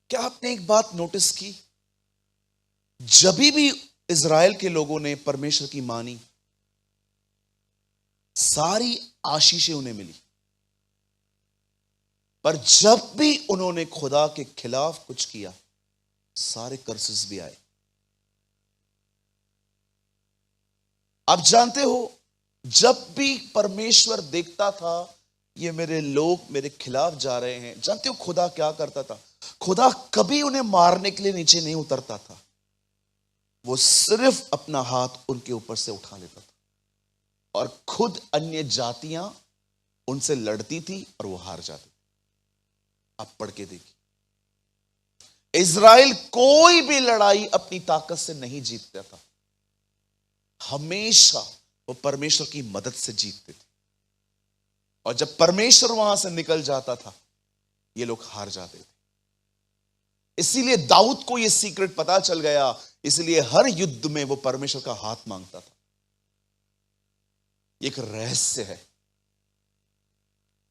क्या आपने एक बात नोटिस की? जब भी इज़राइल के लोगों ने परमेश्वर की मानी, सारी आशीषें उन्हें मिली, पर जब भी उन्होंने खुदा के खिलाफ कुछ किया, सारे कर्सेस भी आए। आप जानते हो, जब भी परमेश्वर देखता था ये मेरे लोग मेरे खिलाफ जा रहे हैं, जानते हो खुदा क्या करता था? खुदा कभी उन्हें मारने के लिए नीचे नहीं उतरता था, वो सिर्फ अपना हाथ उनके ऊपर से उठा लेता था और खुद अन्य जातियां उनसे लड़ती थी और वो हार जाती थी। आप पढ़ के देखिए, इज़राइल कोई भी लड़ाई अपनी ताकत से नहीं जीतता था, हमेशा वो परमेश्वर की मदद से जीतते थे। और जब परमेश्वर वहां से निकल जाता था, ये लोग हार जाते थे। इसीलिए दाऊद को यह सीक्रेट पता चल गया, इसलिए हर युद्ध में वो परमेश्वर का हाथ मांगता था। एक रहस्य है।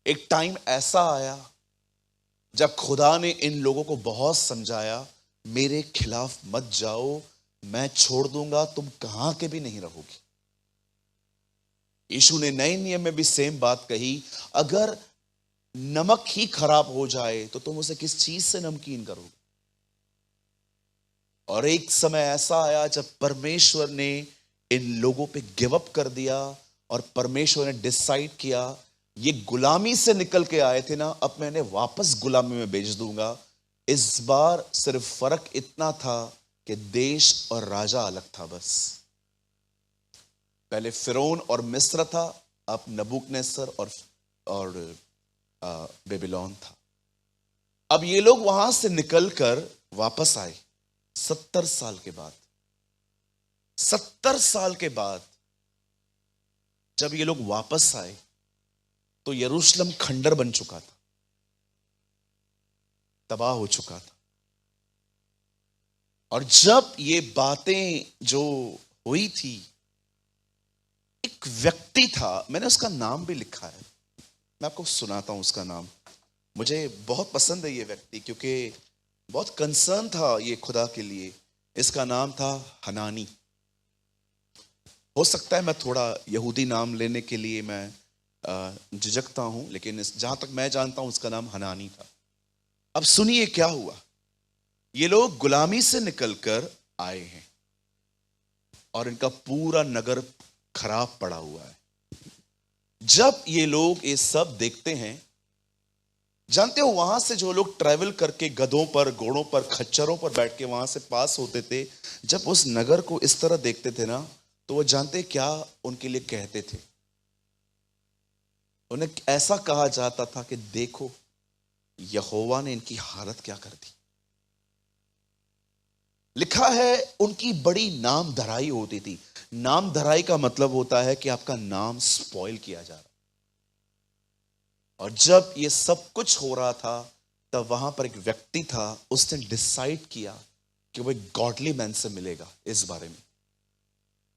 एक टाइम ऐसा आया जब खुदा ने इन लोगों को बहुत समझाया, मेरे खिलाफ मत जाओ, मैं छोड़ दूंगा, तुम कहां के भी नहीं रहोगे। यीशु ने नए नियम में भी सेम बात कही, अगर नमक ही खराब हो जाए तो तुम उसे किस चीज से नमकीन करोगे। और एक समय ऐसा आया जब परमेश्वर ने इन लोगों पे गिव अप कर दिया और परमेश्वर ने डिसाइड किया, ये गुलामी से निकल के आए थे ना, अब मैं इन्हें वापस गुलामी में भेज दूंगा। इस बार सिर्फ फर्क इतना था कि देश और राजा अलग था बस। पहले फिरौन और मिस्र था, अब नबूकदनेस्सर और बेबीलोन था। अब ये लोग वहां से निकलकर वापस आए 70 साल के बाद। 70 साल के बाद जब ये लोग वापस आए तो यरूशलेम खंडर बन चुका था, तबाह हो चुका था। और जब ये बातें जो हुई थी, एक व्यक्ति था, मैंने उसका नाम भी लिखा है, मैं आपको सुनाता हूं उसका नाम। मुझे बहुत पसंद है ये व्यक्ति, क्योंकि बहुत कंसर्न था ये खुदा के लिए। इसका नाम था हनानी। हो सकता है मैं थोड़ा यहूदी नाम लेने के लिए मैं झिझकता हूं, लेकिन जहां तक मैं जानता हूं उसका नाम हनानी था। अब सुनिए क्या हुआ। ये लोग गुलामी से निकलकर आए हैं और इनका पूरा नगर खराब पड़ा हुआ है। जब ये लोग ये सब देखते हैं, जानते हो वहां से जो लोग ट्रैवल करके गधों पर, घोड़ों पर, खच्चरों पर बैठ के वहां से पास होते थे, जब उस नगर को इस तरह देखते थे ना, तो वो जानते क्या उनके लिए कहते थे? उन्हें ऐसा कहा जाता था कि देखो यहोवा ने इनकी हालत क्या कर दी। लिखा है उनकी बड़ी नाम धराई होती थी। नाम धराई का मतलब होता है कि आपका नाम स्पॉइल किया जा रहा। और जब ये सब कुछ हो रहा था, तब वहां पर एक व्यक्ति था, उसने डिसाइड किया कि वो एक गॉडली मैन से मिलेगा इस बारे में,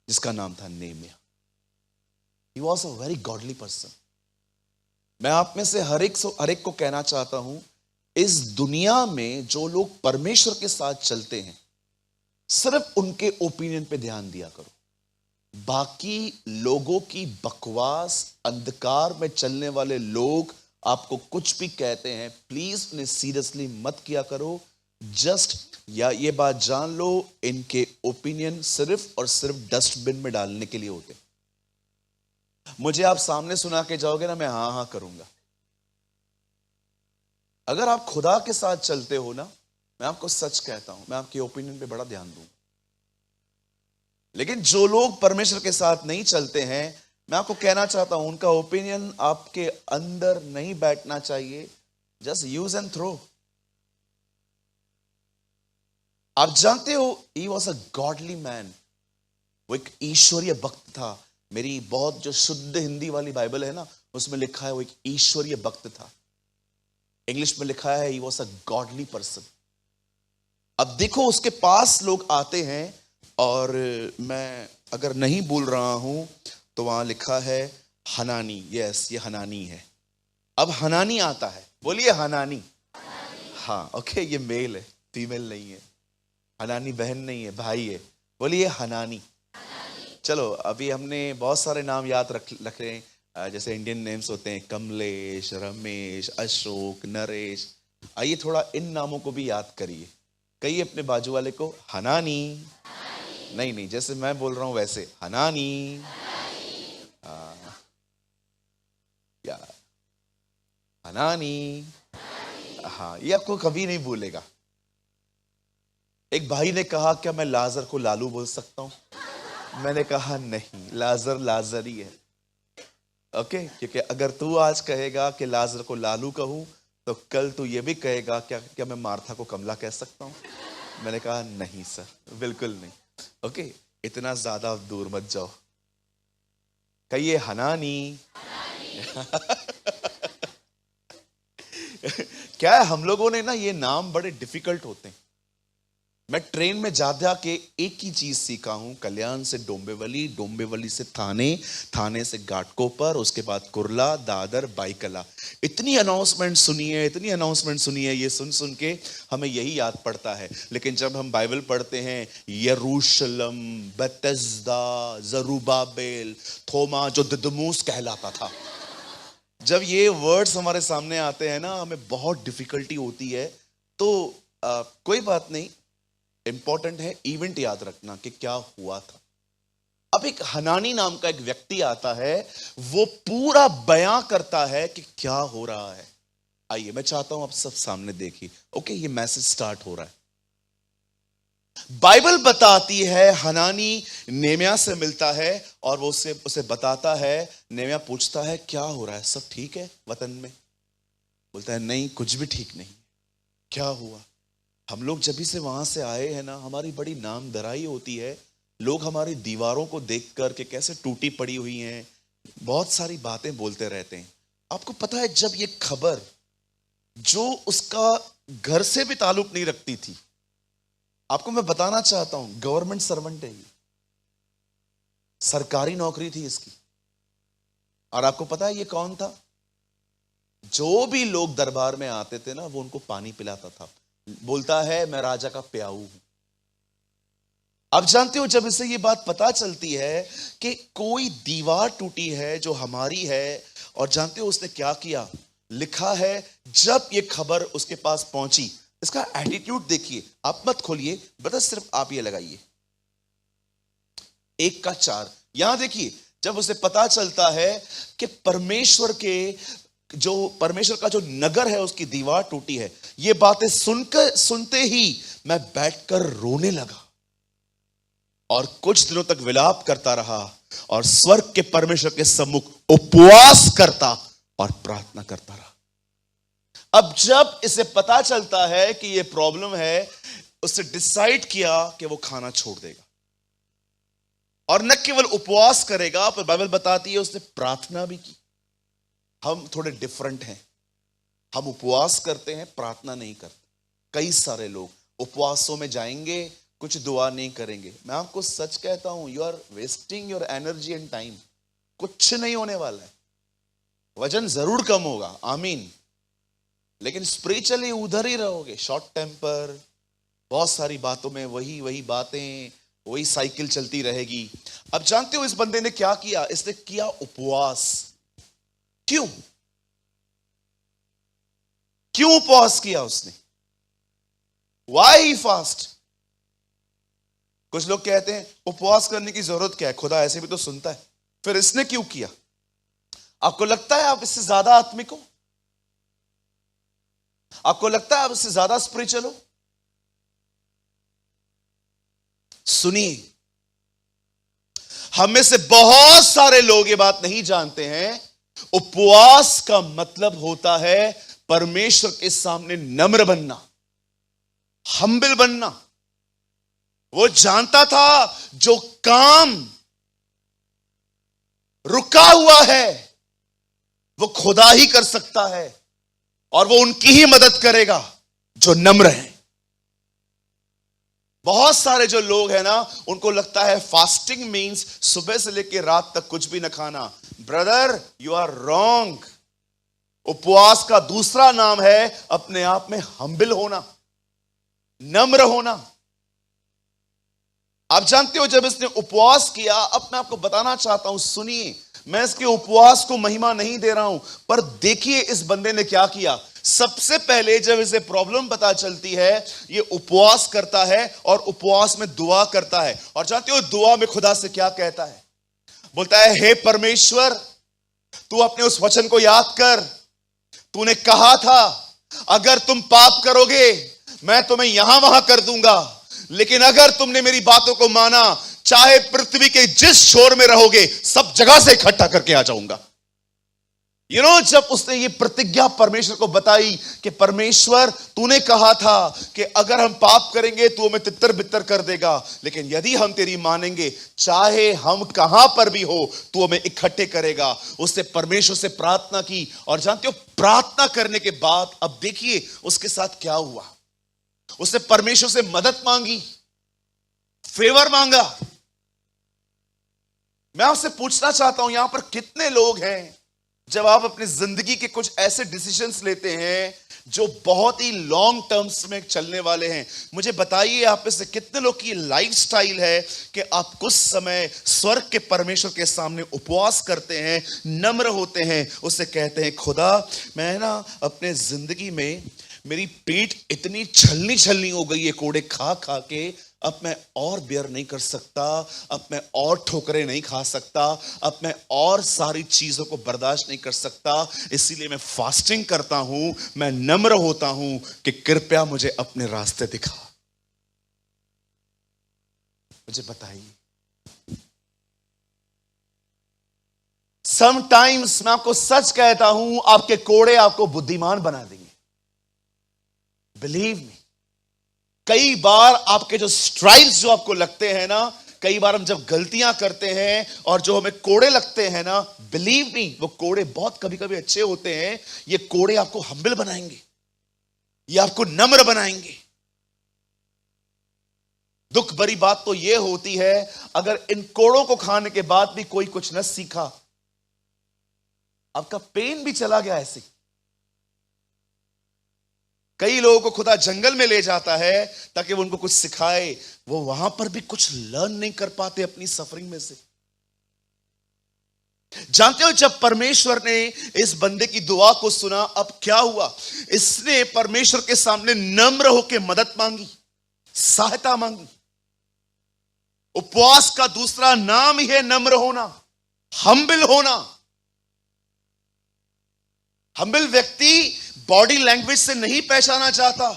जिसका नाम था Nehemiah. He was a very godly person. मैं आप में से हर एक को कहना चाहता हूं, इस दुनिया में जो लोग परमेश्वर के साथ चलते हैं, सिर्फ उनके ओपिनियन पे ध्यान दिया करो। बाकी लोगों की बकवास, अंधकार में चलने वाले लोग आपको कुछ भी कहते हैं, प्लीज उन्हें सीरियसली मत किया करो। जस्ट या ये बात जान लो, इनके ओपिनियन सिर्फ और सिर्फ डस्टबिन में डालने के लिए होते। मुझे आप सामने सुना के जाओगे ना, मैं हां हां करूंगा। अगर आप खुदा के साथ चलते हो ना, मैं आपको सच कहता हूं, मैं आपके ओपिनियन पे बड़ा ध्यान दूंगा। लेकिन जो लोग परमेश्वर के साथ नहीं चलते हैं, मैं आपको कहना चाहता हूं, उनका ओपिनियन आपके अंदर नहीं बैठना चाहिए। Just use and throw. आप जानते हो, he was a godly man. वो एक ईश्वरीय भक्त था। मेरी बहुत जो शुद्ध हिंदी वाली बाइबल है ना, उसमें लिखा है वो एक ईश्वरीय भक्त था। इंग्लिश में लिखा है ही वॉज अ गॉडली पर्सन। अब देखो उसके पास लोग आते हैं, और मैं अगर नहीं बोल रहा हूं तो वहां लिखा है हनानी। यस, ये हनानी है। अब हनानी आता है, बोलिए हनानी। हाँ ओके, ये मेल है, फीमेल नहीं है। हनानी बहन नहीं है, भाई है। बोलिए हनानी। चलो अभी हमने बहुत सारे नाम याद रख रहे हैं, जैसे इंडियन नेम्स होते हैं, कमलेश, रमेश, अशोक, नरेश। आइए थोड़ा इन नामों को भी याद करिए। कहिए अपने बाजू वाले को हनानी। नहीं नहीं, जैसे मैं बोल रहा हूं वैसे हनानी। या हनानी। हाँ, ये आपको कभी नहीं भूलेगा। एक भाई ने कहा क्या मैं लाजर को लालू बोल सकता हूं? मैंने कहा नहीं, लाजर लाजर ही है। ओके, क्योंकि अगर तू आज कहेगा कि लाजर को लालू कहूं, तो कल तू ये भी कहेगा क्या क्या मैं मार्था को कमला कह सकता हूं? मैंने कहा नहीं सर, बिल्कुल नहीं। ओके, इतना ज्यादा दूर मत जाओ। कहिए हनानी। क्या है, हम लोगों ने ना ये नाम बड़े डिफिकल्ट होते हैं। मैं ट्रेन में जा के एक ही चीज सीखा हूं, कल्याण से डोंबिवली, डोंबिवली से थाने, थाने से घाटकोपर, उसके बाद कुर्ला, दादर, बाईकला। इतनी अनाउंसमेंट सुनी है, इतनी अनाउंसमेंट सुनी है, ये सुन सुन के हमें यही याद पड़ता है। लेकिन जब हम बाइबल पढ़ते हैं, यरूशलम, बेतस्दा, जरूबाबेल, थोमा जो दिदुमुस कहलाता था, जब ये वर्ड्स हमारे सामने आते हैं ना, हमें बहुत डिफिकल्टी होती है। तो कोई बात नहीं, इंपॉर्टेंट है इवेंट याद रखना कि क्या हुआ था। अब एक हनानी नाम का एक व्यक्ति आता है, वो पूरा बयां करता है कि क्या हो रहा है। आइए, मैं चाहता हूं आप सब सामने देखिए। ओके, ये मैसेज स्टार्ट हो रहा है। बाइबल बताती है हनानी नेमिया से मिलता है और वो उसे बताता है। नेमिया पूछता है क्या हो रहा है, सब ठीक है वतन में? बोलता है नहीं, कुछ भी ठीक नहीं। क्या हुआ? हम लोग जब से वहां से आए हैं ना, हमारी बड़ी नामधराई होती है। लोग हमारी दीवारों को देख कर के कैसे टूटी पड़ी हुई हैं, बहुत सारी बातें बोलते रहते हैं। आपको पता है, जब ये खबर जो उसका घर से भी ताल्लुक नहीं रखती थी, आपको मैं बताना चाहता हूं, गवर्नमेंट सर्वेंट है ये, सरकारी नौकरी थी इसकी। और आपको पता है ये कौन था? जो भी लोग दरबार में आते थे ना, वो उनको पानी पिलाता था। बोलता है मैं राजा का प्याऊ हूं। अब जानते हो, जब इसे ये बात पता चलती है कि कोई दीवार टूटी है जो हमारी है, और जानते हो उसने क्या किया? लिखा है, जब ये खबर उसके पास पहुंची, इसका एटीट्यूड देखिए, आप मत खोलिए, बता सिर्फ आप ये लगाइए 1:4। यहां देखिए, जब उसे पता चलता है कि परमेश्वर का जो नगर है उसकी दीवार टूटी है, ये बातें सुनते ही मैं बैठकर रोने लगा और कुछ दिनों तक विलाप करता रहा और स्वर्ग के परमेश्वर के सम्मुख उपवास करता और प्रार्थना करता रहा। अब जब इसे पता चलता है कि यह प्रॉब्लम है, उसने डिसाइड किया कि वो खाना छोड़ देगा और न केवल उपवास करेगा, पर बाइबल बताती है उसने प्रार्थना भी की। हम थोड़े डिफरेंट हैं, हम उपवास करते हैं, प्रार्थना नहीं करते। कई सारे लोग उपवासों में जाएंगे, कुछ दुआ नहीं करेंगे। मैं आपको सच कहता हूं, you are wasting your energy and time. कुछ नहीं होने वाला है, वजन जरूर कम होगा, आमीन, लेकिन स्पिरिचुअली उधर ही रहोगे। शॉर्ट टेम्पर, बहुत सारी बातों में वही बातें, वही साइकिल चलती रहेगी। अब जानते हो इस बंदे ने क्या किया? इसने किया उपवास। क्यों उपवास किया उसने? Why he fast? कुछ लोग कहते हैं उपवास करने की जरूरत क्या है, खुदा ऐसे भी तो सुनता है। फिर इसने क्यों किया? आपको लगता है आप इससे ज्यादा आत्मिक हो? आपको लगता है आप इससे ज्यादा स्पिरिचुअल हो? सुनिए, हम में से बहुत सारे लोग ये बात नहीं जानते हैं, उपवास का मतलब होता है परमेश्वर के सामने नम्र बनना, हम्बल बनना। वो जानता था जो काम रुका हुआ है वो खुदा ही कर सकता है और वो उनकी ही मदद करेगा जो नम्र है। बहुत सारे जो लोग हैं ना, उनको लगता है फास्टिंग मीन्स सुबह से लेकर रात तक कुछ भी ना खाना। Brother, you are wrong. उपवास का दूसरा नाम है अपने आप में हम्बिल होना, नम्र होना। आप जानते हो जब इसने उपवास किया, अब मैं आपको बताना चाहता हूं, सुनिए, मैं इसके उपवास को महिमा नहीं दे रहा हूं, पर देखिए इस बंदे ने क्या किया। सबसे पहले जब इसे प्रॉब्लम पता चलती है, ये उपवास करता है और उपवास में दुआ करता है। और जानते हो दुआ में खुदा से क्या कहता है? बोलता है, हे परमेश्वर, तू अपने उस वचन को याद कर, तूने कहा था अगर तुम पाप करोगे मैं तुम्हें यहां वहां कर दूंगा, लेकिन अगर तुमने मेरी बातों को माना, चाहे पृथ्वी के जिस छोर में रहोगे सब जगह से इकट्ठा करके आ जाऊंगा। जब उसने ये प्रतिज्ञा परमेश्वर को बताई कि परमेश्वर तूने कहा था कि अगर हम पाप करेंगे तू हमें तितर बितर कर देगा, लेकिन यदि हम तेरी मानेंगे चाहे हम कहां पर भी हो तू हमें इकट्ठे करेगा। उसने परमेश्वर से प्रार्थना की, और जानते हो प्रार्थना करने के बाद अब देखिए उसके साथ क्या हुआ। उसने परमेश्वर से मदद मांगी, फेवर मांगा। मैं आपसे पूछना चाहता हूं, यहां पर कितने लोग हैं जब आप अपनी जिंदगी के कुछ ऐसे डिसीजंस लेते हैं जो बहुत ही लॉन्ग टर्म्स में चलने वाले हैं? मुझे बताइए आप में से कितने लोग की लाइफस्टाइल है कि आप कुछ समय स्वर्ग के परमेश्वर के सामने उपवास करते हैं, नम्र होते हैं, उससे कहते हैं खुदा मैं ना अपने जिंदगी में मेरी पेट इतनी छलनी हो गई है कोड़े खा खा के, अब मैं और बेयर नहीं कर सकता, अब मैं और ठोकरें नहीं खा सकता, अब मैं और सारी चीजों को बर्दाश्त नहीं कर सकता, इसीलिए मैं फास्टिंग करता हूं, मैं नम्र होता हूं कि कृपया मुझे अपने रास्ते दिखा। मुझे बताइए, समटाइम्स मैं आपको सच कहता हूं, आपके कोड़े आपको बुद्धिमान बना देंगे। बिलीव मी, कई बार आपके जो स्ट्राइप्स जो आपको लगते हैं ना, कई बार हम जब गलतियां करते हैं और जो हमें कोड़े लगते हैं ना, बिलीव मी वो कोड़े बहुत कभी कभी अच्छे होते हैं। ये कोड़े आपको हम्बल बनाएंगे, ये आपको नम्र बनाएंगे। दुख भरी बात तो ये होती है अगर इन कोड़ों को खाने के बाद भी कोई कुछ न सीखा, आपका पेन भी चला गया ऐसे। कई लोगों को खुदा जंगल में ले जाता है ताकि वो उनको कुछ सिखाए, वो वहां पर भी कुछ लर्न नहीं कर पाते अपनी सफरिंग में से। जानते हो जब परमेश्वर ने इस बंदे की दुआ को सुना, अब क्या हुआ? इसने परमेश्वर के सामने नम्र होकर मदद मांगी, सहायता मांगी। उपवास का दूसरा नाम ही है नम्र होना, हम्बल होना। हम्बल व्यक्ति बॉडी लैंग्वेज से नहीं पहचाना जाता,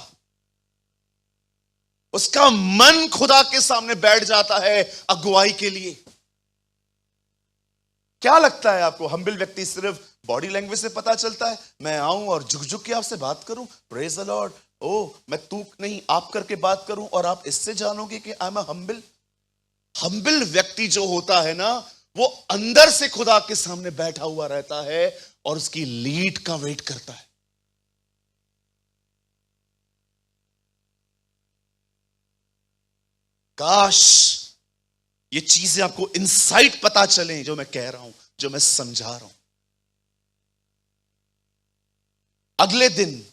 उसका मन खुदा के सामने बैठ जाता है अगुवाई के लिए। क्या लगता है आपको, हम्बल व्यक्ति सिर्फ बॉडी लैंग्वेज से पता चलता है? मैं आऊं और झुक झुक के आपसे बात करूं, प्रेज द लॉर्ड, मैं तू नहीं आप करके बात करूं और आप इससे जानोगे कि I am a humble? Humble व्यक्ति जो होता है ना, वो अंदर से खुदा के सामने बैठा हुआ रहता है और उसकी लीड का वेट करता है। काश ये चीजें आपको इनसाइट पता चलें जो मैं कह रहा हूं, जो मैं समझा रहा हूं। अगले दिन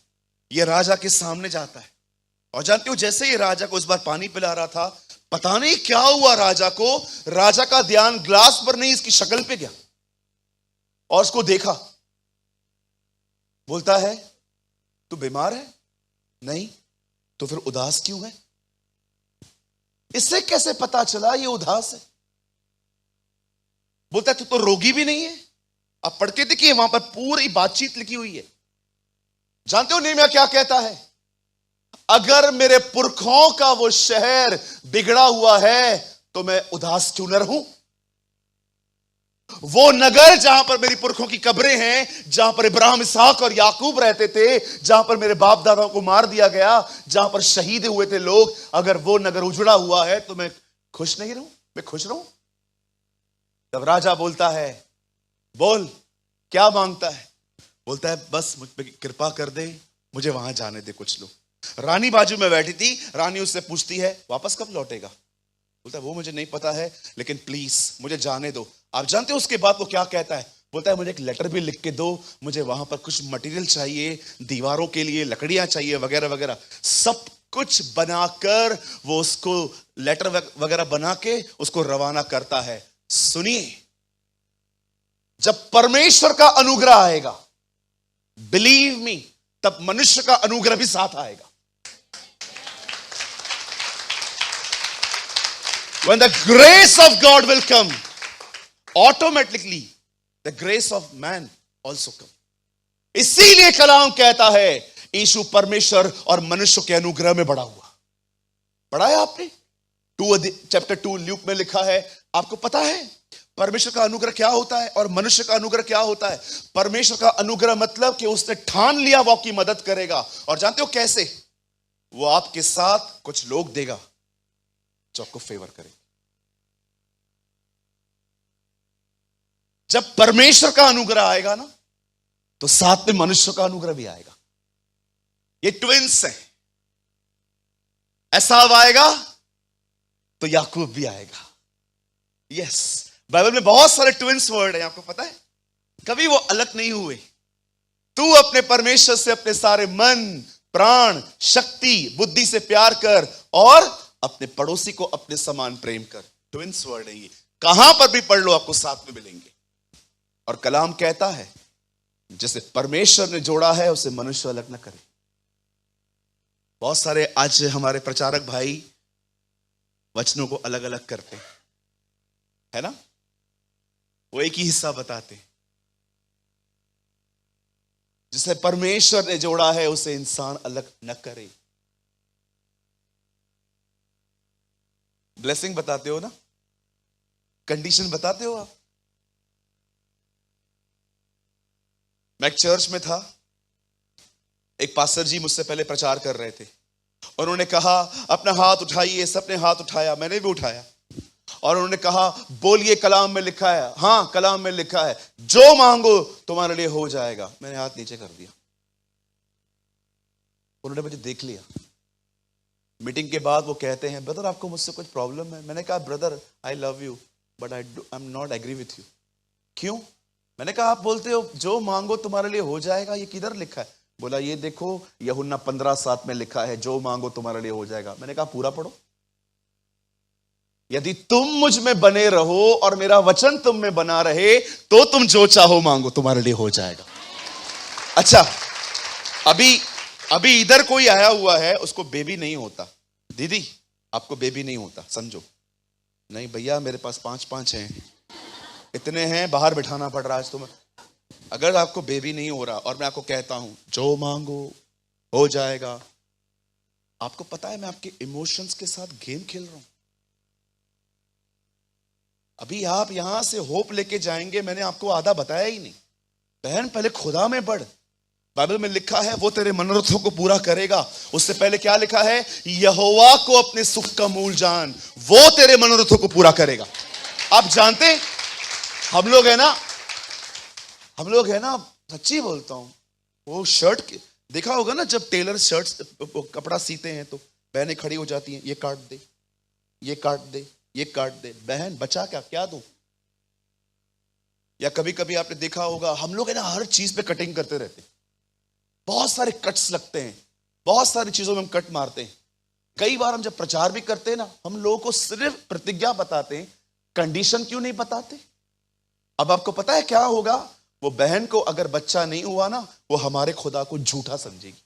ये राजा के सामने जाता है, और जानते हो जैसे ये राजा को इस बार पानी पिला रहा था, पता नहीं क्या हुआ राजा को, राजा का ध्यान ग्लास पर नहीं इसकी शक्ल पे गया और उसको देखा। बोलता है तू बीमार है? नहीं। तो फिर उदास क्यों है? इससे कैसे पता चला ये उदास है? बोलता है तू तो रोगी भी नहीं है। आप पढ़ के देखिए, वहां पर पूरी बातचीत लिखी हुई है। जानते हो नेहमिया क्या कहता है? अगर मेरे पुरखों का वो शहर बिगड़ा हुआ है तो मैं उदास क्यों न रहूं? वो नगर जहां पर मेरी पुरखों की कब्रें हैं, जहां पर इब्राहिम, इसहाक और याकूब रहते थे, जहां पर मेरे बाप दादाओं को मार दिया गया, जहां पर शहीद हुए थे लोग, अगर वो नगर उजड़ा हुआ है तो मैं खुश नहीं रहूं? मैं खुश रहूं? तब राजा बोलता है, बोल क्या मांगता है? बोलता है बस मुझ पे कृपा कर दे, मुझे वहां जाने दे कुछ लोग। रानी बाजू में बैठी थी, रानी उससे पूछती है वापस कब लौटेगा? बोलता है वो मुझे नहीं पता है, लेकिन प्लीज मुझे जाने दो। आप जानते हो उसके बाद वो क्या कहता है? बोलता है मुझे एक लेटर भी लिख के दो, मुझे वहां पर कुछ मटेरियल चाहिए, दीवारों के लिए लकड़ियां चाहिए वगैरह वगैरह। सब कुछ बनाकर वो उसको लेटर वगैरह बना के उसको रवाना करता है। सुनिए, जब परमेश्वर का अनुग्रह आएगा, बिलीव मी, तब मनुष्य का अनुग्रह भी साथ आएगा। When the grace of God will come, automatically the grace of man also come. इसीलिए कलाम कहता है यीशु परमेश्वर और मनुष्य के अनुग्रह में बड़ा हुआ। पढ़ा है आपने? चैप्टर 2 ल्यूक में लिखा है। आपको पता है परमेश्वर का अनुग्रह क्या होता है और मनुष्य का अनुग्रह क्या होता है? परमेश्वर का अनुग्रह मतलब कि उसने ठान लिया वो आपकी मदद करेगा। और जानते हो कैसे? वो आपके साथ कुछ लोग देगा जो आपको फेवर करेंगे। जब परमेश्वर का अनुग्रह आएगा ना, तो साथ में मनुष्य का अनुग्रह भी आएगा। ये ट्विंस हैं। एसाव आएगा तो याकूब भी आएगा। यस, बाइबल में बहुत सारे ट्विंस वर्ड हैं, आपको पता है? कभी वो अलग नहीं हुए। तू अपने परमेश्वर से अपने सारे मन, प्राण, शक्ति, बुद्धि से प्यार कर और अपने पड़ोसी को अपने समान प्रेम कर। ट्विंस वर्ड है ये, कहां पर भी पढ़ लो आपको साथ में मिलेंगे। और कलाम कहता है जैसे परमेश्वर ने जोड़ा है उसे मनुष्य अलग न करे। बहुत सारे आज हमारे प्रचारक भाई वचनों को अलग अलग करते हैं, है ना? वो एक ही हिस्सा बताते हैं। जिसे परमेश्वर ने जोड़ा है उसे इंसान अलग न करे। ब्लेसिंग बताते हो ना, कंडीशन बताते हो आप। मैं एक चर्च में था, एक पास्टर जी मुझसे पहले प्रचार कर रहे थे और उन्होंने कहा अपना हाथ उठाइए। सबने हाथ उठाया, मैंने भी उठाया और उन्होंने कहा बोलिए कलाम में लिखा है। हाँ, कलाम में लिखा है जो मांगो तुम्हारे लिए हो जाएगा। मैंने हाथ नीचे कर दिया। उन्होंने मुझे देख लिया। मीटिंग के बाद वो कहते हैं ब्रदर आपको मुझसे कुछ प्रॉब्लम है? मैंने कहा brother I love you but I am not agree with you. क्यों? मैंने कहा आप बोलते हो जो मांगो तुम्हारे लिए हो जाएगा, ये किधर लिखा है? बोला ये देखो यूहन्ना 15:7 में लिखा है जो मांगो तुम्हारे लिए हो जाएगा। मैंने कहा पूरा पढ़ो। यदि तुम मुझ में बने रहो और मेरा वचन तुम में बना रहे तो तुम जो चाहो मांगो तुम्हारे लिए हो जाएगा। अच्छा, अभी इधर कोई आया हुआ है, उसको बेबी नहीं होता। दीदी आपको बेबी नहीं होता, समझो। नहीं भैया मेरे पास 5 हैं, इतने हैं, बाहर बिठाना पड़ रहा है तुम्हें। अगर आपको बेबी नहीं हो रहा और मैं आपको कहता हूं जो मांगो हो जाएगा, आपको पता है मैं आपके इमोशंस के साथ गेम खेल रहा हूं। अभी आप यहां से होप लेके जाएंगे, मैंने आपको आधा बताया ही नहीं। बहन पहले खुदा में बढ़। बाइबल में लिखा है वो तेरे मनोरथों को पूरा करेगा। उससे पहले क्या लिखा है? यहोवा को अपने सुख का मूल जान, वो तेरे मनोरथों को पूरा करेगा। आप जानते हम लोग है ना, सच्ची बोलता हूं, वो शर्ट देखा होगा ना, जब टेलर शर्ट कपड़ा सीते हैं तो बहनें खड़ी हो जाती हैं, ये काट दे, ये काट दे, ये काट दे। बहन बचा क्या दूं? या कभी कभी आपने देखा होगा हम लोग है ना हर चीज पे कटिंग करते रहते हैं। बहुत सारे कट्स लगते हैं, बहुत सारी चीजों में हम कट मारते हैं। कई बार हम जब प्रचार भी करते हैं ना, हम लोगों को सिर्फ प्रतिज्ञा बताते हैं, कंडीशन क्यों नहीं बताते? अब आपको पता है क्या होगा? वो बहन को अगर बच्चा नहीं हुआ ना, वो हमारे खुदा को झूठा समझेगी।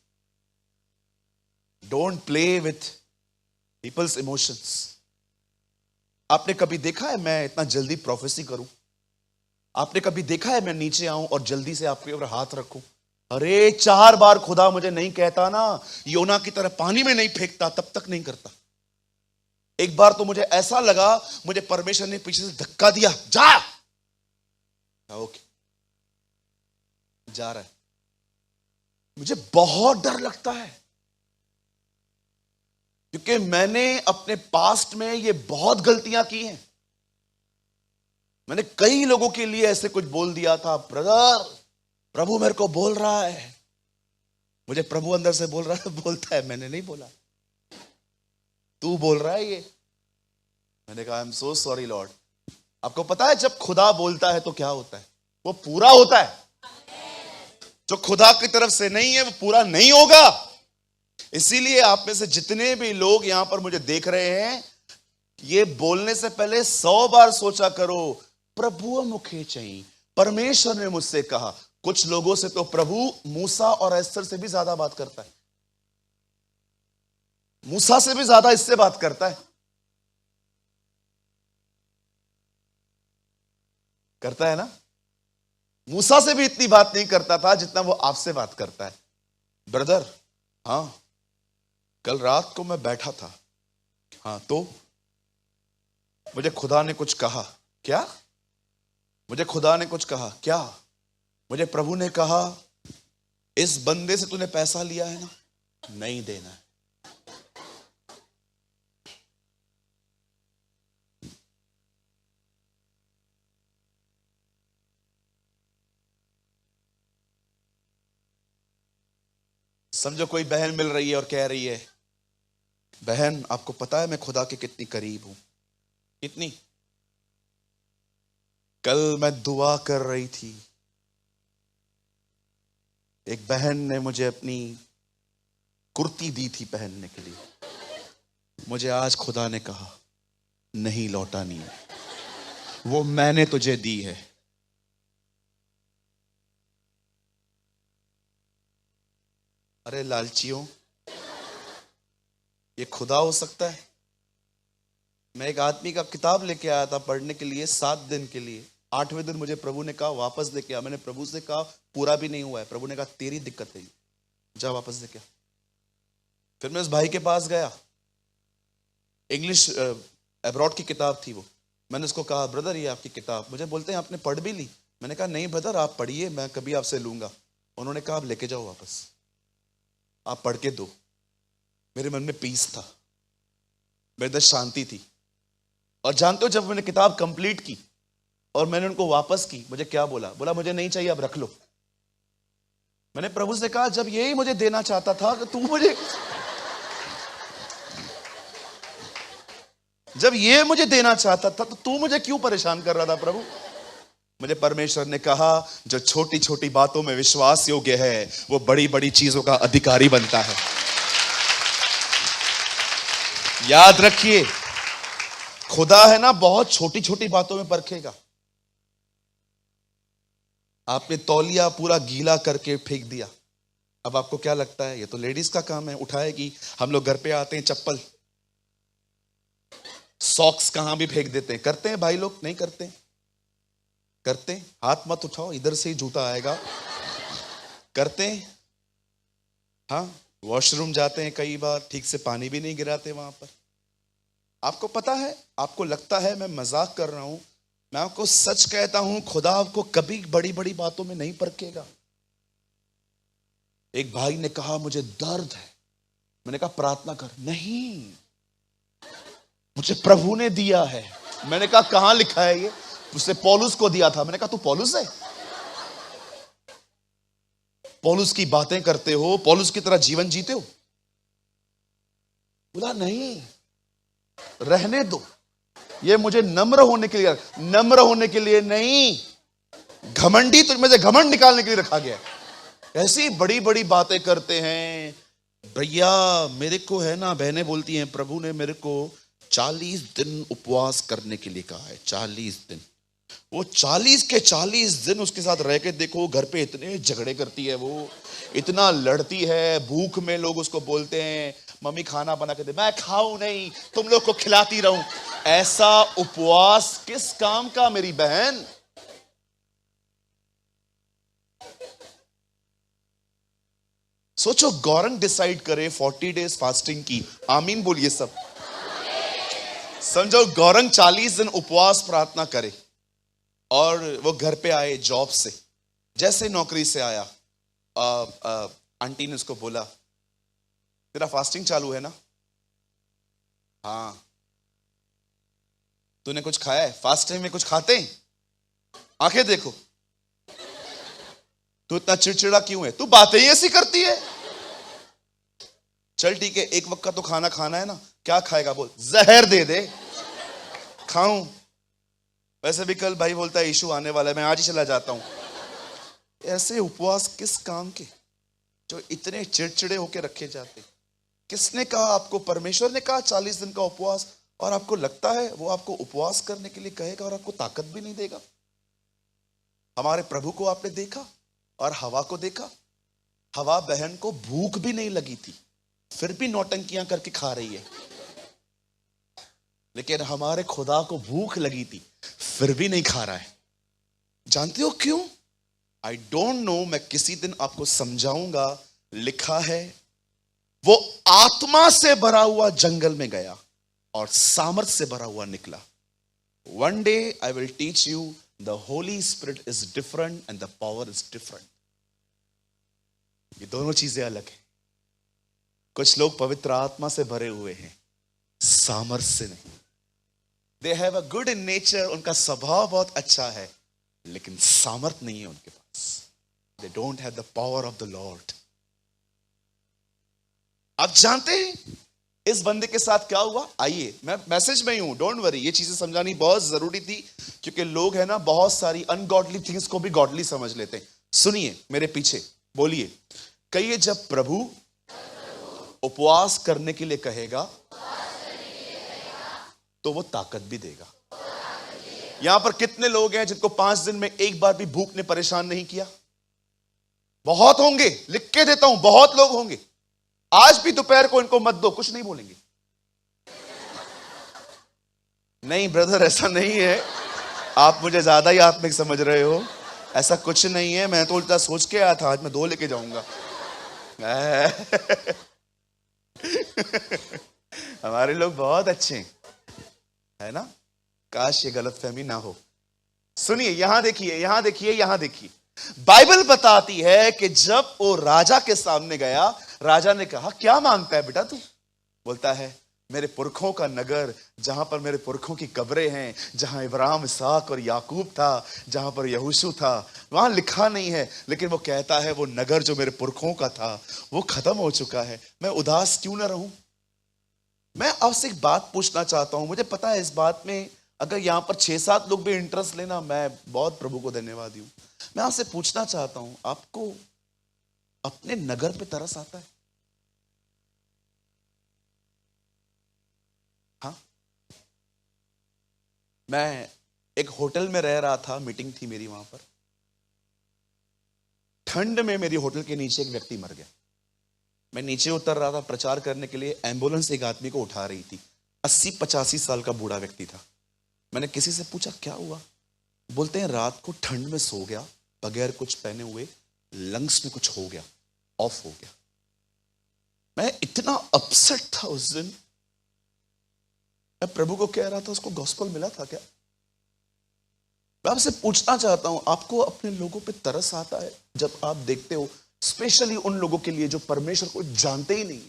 Don't play with people's emotions. आपने कभी देखा है मैं इतना जल्दी प्रोफेसी करूं? आपने कभी देखा है मैं नीचे आऊं और जल्दी से आपके ऊपर हाथ रखूं? अरे 4 बार खुदा मुझे नहीं कहता ना, योना की तरह पानी में नहीं फेंकता, तब तक नहीं करता। एक बार तो मुझे ऐसा लगा मुझे परमेश्वर ने पीछे से धक्का दिया, जा। ओके, जा रहा है। मुझे बहुत डर लगता है क्योंकि मैंने अपने पास्ट में ये बहुत गलतियां की हैं। मैंने कई लोगों के लिए ऐसे कुछ बोल दिया था, ब्रदर प्रभु मेरे को बोल रहा है। मुझे प्रभु अंदर से बोल रहा है, बोलता है मैंने नहीं बोला, तू बोल रहा है ये। मैंने कहा आई एम सो सॉरी लॉर्ड। आपको पता है जब खुदा बोलता है तो क्या होता है? वो पूरा होता है। जो खुदा की तरफ से नहीं है वो पूरा नहीं होगा। इसीलिए आप में से जितने भी लोग यहां पर मुझे देख रहे हैं, ये बोलने से पहले 100 बार सोचा करो, प्रभु मुखे चाहिए, परमेश्वर ने मुझसे कहा। कुछ लोगों से तो प्रभु मूसा और एस्तर से भी ज्यादा बात करता है, मूसा से भी ज्यादा इससे बात करता है। करता है ना? मूसा से भी इतनी बात नहीं करता था जितना वो आपसे बात करता है। ब्रदर, हाँ कल रात को मैं बैठा था, हाँ तो मुझे खुदा ने कुछ कहा। क्या? मुझे खुदा ने कुछ कहा। क्या? मुझे प्रभु ने कहा इस बंदे से तूने पैसा लिया है ना, नहीं देना है। समझो कोई बहन मिल रही है और कह रही है, बहन आपको पता है मैं खुदा के कितनी करीब हूं। कितनी? कल मैं दुआ कर रही थी, एक बहन ने मुझे अपनी कुर्ती दी थी पहनने के लिए, मुझे आज खुदा ने कहा नहीं लौटानी है, वो मैंने तुझे दी है। अरे लालचियों, ये खुदा हो सकता है? मैं एक आदमी का किताब लेके आया था पढ़ने के लिए 7 दिन के लिए। 8वें दिन मुझे प्रभु ने कहा वापस लेके आ। मैंने प्रभु से कहा पूरा भी नहीं हुआ है। प्रभु ने कहा तेरी दिक्कत है, जा वापस लेके आ। फिर मैं उस भाई के पास गया, इंग्लिश अब्रॉड की किताब थी वो। मैंने उसको कहा ब्रदर ये आपकी किताब। मुझे बोलते हैं आपने पढ़ भी ली? मैंने कहा नहीं ब्रदर आप पढ़िए, मैं कभी आपसे लूंगा। उन्होंने कहा आप लेके जाओ वापस, आप पढ़ के दो। मेरे मन में पीस था, मेरे अंदर शांति थी। और जानते हो जब मैंने किताब कंप्लीट की और मैंने उनको वापस की, मुझे क्या बोला? बोला मुझे नहीं चाहिए, अब रख लो। मैंने प्रभु से कहा जब यही मुझे देना चाहता था कि जब ये मुझे देना चाहता था तो तू मुझे क्यों परेशान कर रहा था प्रभु? मुझे परमेश्वर ने कहा जो छोटी छोटी बातों में विश्वास योग्य है वो बड़ी बड़ी चीजों का अधिकारी बनता है। याद रखिए, खुदा है ना बहुत छोटी छोटी बातों में परखेगा। आपने तौलिया पूरा गीला करके फेंक दिया, अब आपको क्या लगता है ये तो लेडीज का काम है, उठाएगी। हम लोग घर पे आते हैं चप्पल सॉक्स कहां भी फेंक देते हैं। करते हैं भाई लोग? नहीं करते? करते? हाथ मत उठाओ, इधर से ही जूता आएगा। करते? हाँ, वॉशरूम जाते हैं कई बार, ठीक से पानी भी नहीं गिराते वहां पर। आपको पता है, आपको लगता है मैं मजाक कर रहा हूं, मैं आपको सच कहता हूं खुदा आपको कभी बड़ी बड़ी बातों में नहीं परखेगा। एक भाई ने कहा मुझे दर्द है, मैंने कहा प्रार्थना कर। नहीं, मुझे प्रभु ने दिया है। मैंने कहा कहां लिखा है ये? उसने पौलुस को दिया था। मैंने कहा तू पौलुस है? पौलुस की बातें करते हो, पौलुस की तरह जीवन जीते हो? बोला नहीं, रहने दो, ये मुझे नम्र होने के लिए, नम्र होने के लिए नहीं, घमंडी तुझ में से घमंड निकालने के लिए रखा गया है। ऐसी बड़ी बड़ी बातें करते हैं भैया। मेरे को है ना, बहनें बोलती हैं प्रभु ने मेरे को 40 दिन उपवास करने के लिए कहा है। 40 दिन, वो 40 के 40 दिन उसके साथ रह के देखो, घर पे इतने झगड़े करती है, वो इतना लड़ती है। भूख में लोग उसको बोलते हैं मम्मी खाना बना के दे, मैं खाऊं नहीं, तुम लोग को खिलाती रहूं। ऐसा उपवास किस काम का मेरी बहन? सोचो गौरंग डिसाइड करे 40 डेज फास्टिंग की। आमीन बोलिए सब। समझो गौरंग 40 दिन उपवास प्रार्थना करे और वो घर पे आए जॉब से, जैसे नौकरी से आया, आंटी ने उसको बोला तेरा फास्टिंग चालू है ना? हाँ। तूने कुछ खाया है? फास्टिंग में कुछ खाते हैं? आंखें देखो। तू इतना चिड़चिड़ा क्यों है? तू बातें ही ऐसी करती है। चल ठीक है, एक वक्त का तो खाना खाना है ना, क्या खाएगा बोल? जहर दे दे, खाऊं? वैसे भी कल भाई बोलता है यीशु आने वाला है, मैं आज ही चला जाता हूं। ऐसे उपवास किस काम के, जो इतने चिड़चिड़े होके रखे जाते? किसने कहा आपको? परमेश्वर ने कहा 40 दिन का उपवास, और आपको लगता है वो आपको उपवास करने के लिए कहेगा और आपको ताकत भी नहीं देगा? हमारे प्रभु को आपने देखा और हवा को देखा। हवा बहन को भूख भी नहीं लगी थी, फिर भी नौटंकियां करके खा रही है। लेकिन हमारे खुदा को भूख लगी थी, फिर भी नहीं खा रहा है। जानते हो क्यों? आई डोंट नो, मैं किसी दिन आपको समझाऊंगा। लिखा है वो आत्मा से भरा हुआ जंगल में गया और सामर्थ्य से भरा हुआ निकला। One day I will teach you the Holi spirit is different and the power is different. ये दोनों चीजें अलग है। कुछ लोग पवित्र आत्मा से भरे हुए हैं, सामर्थ्य से नहीं। They have a good in nature, उनका स्वभाव बहुत अच्छा है, लेकिन सामर्थ्य नहीं है उनके पास। They don't have the power of the lord. आप जानते हैं इस बंदे के साथ क्या हुआ? आइए, मैं मैसेज में ही हूं, डोंट वरी। ये चीजें समझानी बहुत जरूरी थी, क्योंकि लोग है ना बहुत सारी अनगॉडली थिंग्स को भी गॉडली समझ लेते हैं। सुनिए मेरे पीछे, बोलिए, कहिए, जब प्रभु उपवास करने के लिए कहेगा तो वो ताकत भी देगा। यहां पर कितने लोग हैं जिनको 5 दिन में एक बार भी भूख ने परेशान नहीं किया? बहुत होंगे, लिख के देता हूं, बहुत लोग होंगे। आज भी दोपहर को इनको मत दो, कुछ नहीं बोलेंगे। नहीं ब्रदर, ऐसा नहीं है, आप मुझे ज्यादा ही आत्मिक समझ रहे हो। ऐसा कुछ नहीं है, मैं तो उल्टा सोच के आया था आज मैं 2 लेके जाऊंगा। हमारे लोग बहुत अच्छे हैं, है ना? काश ये गलतफहमी ना हो। सुनिए, यहां देखिए, यहां देखिए, यहां देखिए। बाइबल बताती है कि जब वो राजा के सामने गया, राजा ने कहा, क्या मांगता है बेटा तू? बोलता है, मेरे पुरखों का नगर, जहां पर मेरे पुरखों की कब्रें हैं, जहां इब्राहिम, इसहाक और याकूब था, जहां पर यहोशू था, वहां लिखा नहीं है, लेकिन वो कहता है वो नगर जो मेरे पुरखों का था वो खत्म हो चुका है। मैं उदास क्यों ना रहूं? मैं आपसे एक बात पूछना चाहता हूं। मुझे पता है इस बात में अगर यहां पर 6-7 लोग भी इंटरेस्ट लेना, मैं बहुत प्रभु को धन्यवादी हूं। मैं आपसे पूछना चाहता हूं, आपको अपने नगर पे तरस आता है? हाँ, मैं एक होटल में रह रहा था, मीटिंग थी मेरी वहां पर। ठंड में मेरी होटल के नीचे एक व्यक्ति मर गया। मैं नीचे उतर रहा था प्रचार करने के लिए, एम्बुलेंस एक आदमी को उठा रही थी। 80-85 साल का बूढ़ा व्यक्ति था। मैंने किसी से पूछा क्या हुआ? बोलते हैं रात को ठंड में सो गया, बगैर कुछ पहने हुए, लंग्स में कुछ हो गया, ऑफ हो गया। मैं इतना अपसेट था उस दिन। मैं प्रभु को कह रहा था, उसको गॉस्पेल मिला था क्या? मैं आपसे पूछना चाहता हूं, आपको अपने लोगों पे तरस आता है जब आप देखते हो, स्पेशली उन लोगों के लिए जो परमेश्वर को जानते ही नहीं?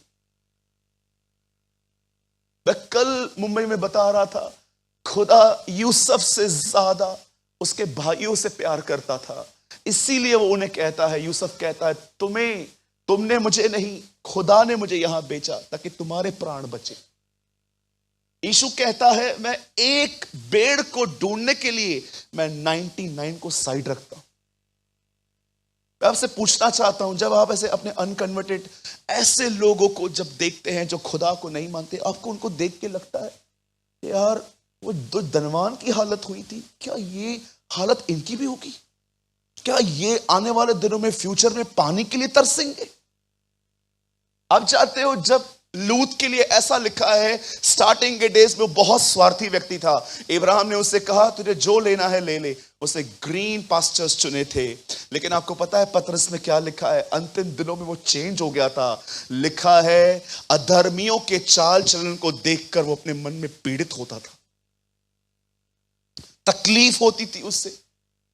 मैं कल मुंबई में बता रहा था, खुदा यूसुफ से ज्यादा उसके भाइयों से प्यार करता था, इसीलिए वो उन्हें कहता है, यूसुफ कहता है, तुमने मुझे नहीं, खुदा ने मुझे यहां बेचा ताकि तुम्हारे प्राण बचे। यीशु कहता है, मैं एक भेड़ को ढूंढने के लिए मैं 99 को साइड रखता हूं। मैं आपसे पूछना चाहता हूं, जब आप ऐसे अपने अनकन्वर्टेड ऐसे लोगों को जब देखते हैं जो खुदा को नहीं मानते, आपको उनको देख के लगता है यार वो जो धनवान की हालत हुई थी, क्या ये हालत इनकी भी होगी? क्या ये आने वाले दिनों में, फ्यूचर में पानी के लिए तरसेंगे? आप जानते हो, जब लूत के लिए ऐसा लिखा है, स्टार्टिंग के डेज में वो बहुत स्वार्थी व्यक्ति था। इब्राहिम ने उससे कहा, तुझे जो लेना है ले ले। उसे ग्रीन पास्चर्स चुने थे। लेकिन आपको पता है पतरस में क्या लिखा है? अंतिम दिनों में वो चेंज हो गया था। लिखा है, अधर्मियों के चाल चलन को देखकर वो अपने मन में पीड़ित होता था, तकलीफ होती थी उससे।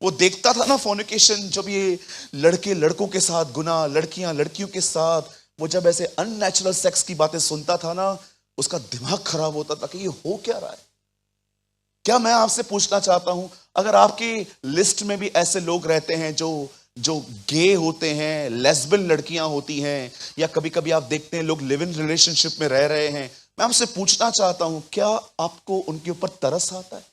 वो देखता था ना फॉर्निकेशन, जब ये लड़के लड़कों के साथ गुनाह, लड़कियां लड़कियों के साथ, वो जब ऐसे अननेचुरल सेक्स की बातें सुनता था ना, उसका दिमाग खराब होता था कि ये हो क्या रहा है। क्या मैं आपसे पूछना चाहता हूं, अगर आपकी लिस्ट में भी ऐसे लोग रहते हैं जो गे होते हैं, लेस्बियन लड़कियां होती हैं, या कभी कभी आप देखते हैं लोग लिव इन रिलेशनशिप में रह रहे हैं, मैं आपसे पूछना चाहता हूं, क्या आपको उनके ऊपर तरस आता है?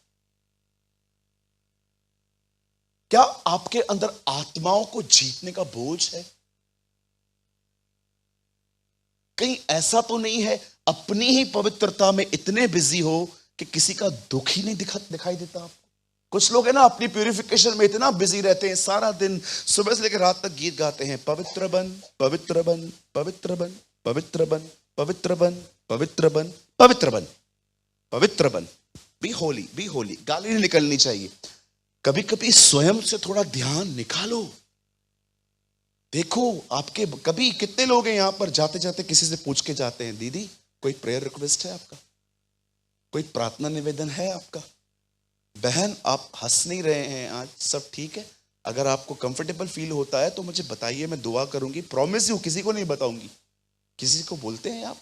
क्या आपके अंदर आत्माओं को जीतने का बोझ है? कहीं ऐसा तो नहीं है अपनी ही पवित्रता में इतने बिजी हो कि किसी का दुख ही नहीं दिखाई देता आपको? कुछ लोग है ना अपनी प्यूरिफिकेशन में इतना बिजी रहते हैं, सारा दिन सुबह से लेकर रात तक गीत गाते हैं, पवित्र बन पवित्र बन पवित्र बन पवित्र बन पवित्र बन पवित्र बन पवित्र बन पवित्र बन, बी होली। गाली नहीं निकलनी चाहिए। कभी कभी स्वयं से थोड़ा ध्यान निकालो। देखो आपके कभी कितने लोग हैं यहां पर जाते जाते किसी से पूछ के जाते हैं, दीदी कोई प्रेयर रिक्वेस्ट है आपका, कोई प्रार्थना निवेदन है आपका? बहन आप हंस नहीं रहे हैं आज, सब ठीक है? अगर आपको कंफर्टेबल फील होता है तो मुझे बताइए, मैं दुआ करूंगी। प्रॉमिस यू किसी को नहीं बताऊंगी। किसी को बोलते हैं आप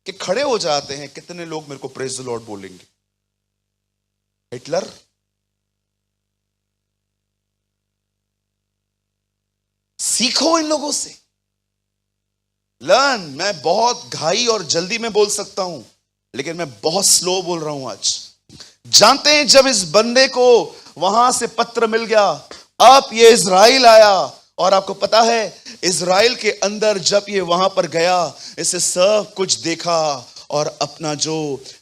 कि खड़े हो जाते हैं, कितने लोग मेरे को प्रेज द लॉर्ड बोलेंगे? हिटलर, सीखो इन लोगों से, लर्न। मैं बहुत घाई और जल्दी में बोल सकता हूं, लेकिन मैं बहुत स्लो बोल रहा हूं आज। जानते हैं जब इस बंदे को वहां से पत्र मिल गया, अब ये इजराइल आया, और आपको पता है इजराइल के अंदर जब ये वहां पर गया, इसे सब कुछ देखा और अपना जो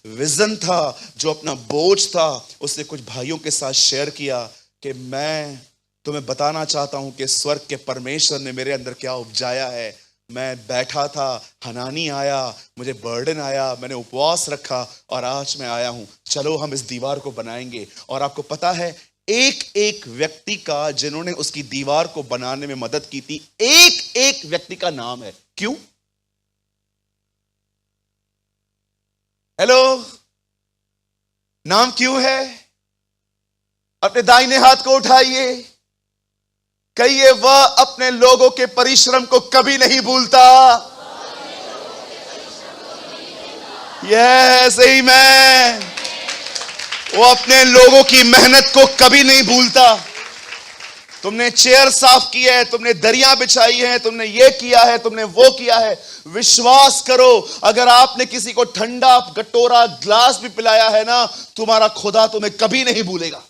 विजन था, जो अपना बोझ था, उसने कुछ भाइयों के साथ शेयर किया कि मैं तुम्हें बताना चाहता हूं कि स्वर्ग के परमेश्वर ने मेरे अंदर क्या उपजाया है। मैं बैठा था, हनानी आया, मुझे बर्डन आया, मैंने उपवास रखा और आज मैं आया हूं, चलो हम इस दीवार को बनाएंगे। और आपको पता है एक एक व्यक्ति का, जिन्होंने उसकी दीवार को बनाने में मदद की थी, एक एक व्यक्ति का नाम है। क्यों? हेलो, नाम क्यों है? अपने दाहिने हाथ को उठाइए, कहिए वह अपने लोगों के परिश्रम को कभी नहीं भूलता। यस आमीन। वो अपने लोगों की मेहनत को कभी नहीं भूलता। तुमने चेयर साफ की है, तुमने दरिया बिछाई है, तुमने ये किया है, तुमने वो किया है, विश्वास करो अगर आपने किसी को ठंडा कटोरा ग्लास भी पिलाया है ना, तुम्हारा खुदा तुम्हें कभी नहीं भूलेगा।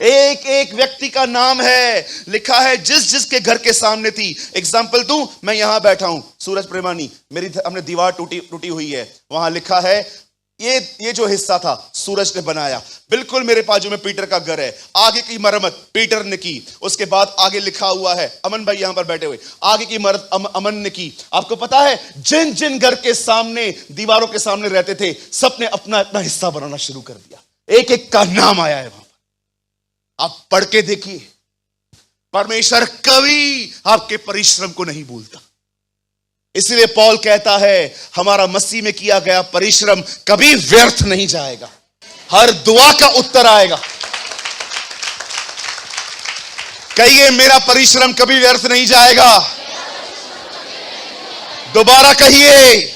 एक एक व्यक्ति का नाम है, लिखा है जिस जिसके घर के सामने थी। एग्जाम्पल दूं, मैं यहां बैठा हूं, सूरज प्रेमानी, मेरी हमने दीवार टूटी हुई है, वहां लिखा है ये जो हिस्सा था सूरज ने बनाया। बिल्कुल मेरे बाजू में पीटर का घर है, आगे की मरम्मत पीटर ने की। उसके बाद आगे लिखा हुआ है, अमन भाई यहां पर बैठे हुए, आगे की मरम्मत अमन ने की। आपको पता है जिन जिन घर के सामने दीवारों के सामने रहते थे, सबने अपना अपना हिस्सा बनाना शुरू कर दिया। एक एक का नाम आया है वहां पर, आप पढ़ के देखिए। परमेश्वर कभी आपके परिश्रम को नहीं भूलता। इसलिए पौल कहता है हमारा मसीह में किया गया परिश्रम कभी व्यर्थ नहीं जाएगा, हर दुआ का उत्तर आएगा। कहिए मेरा परिश्रम कभी व्यर्थ नहीं जाएगा। दोबारा कहिए।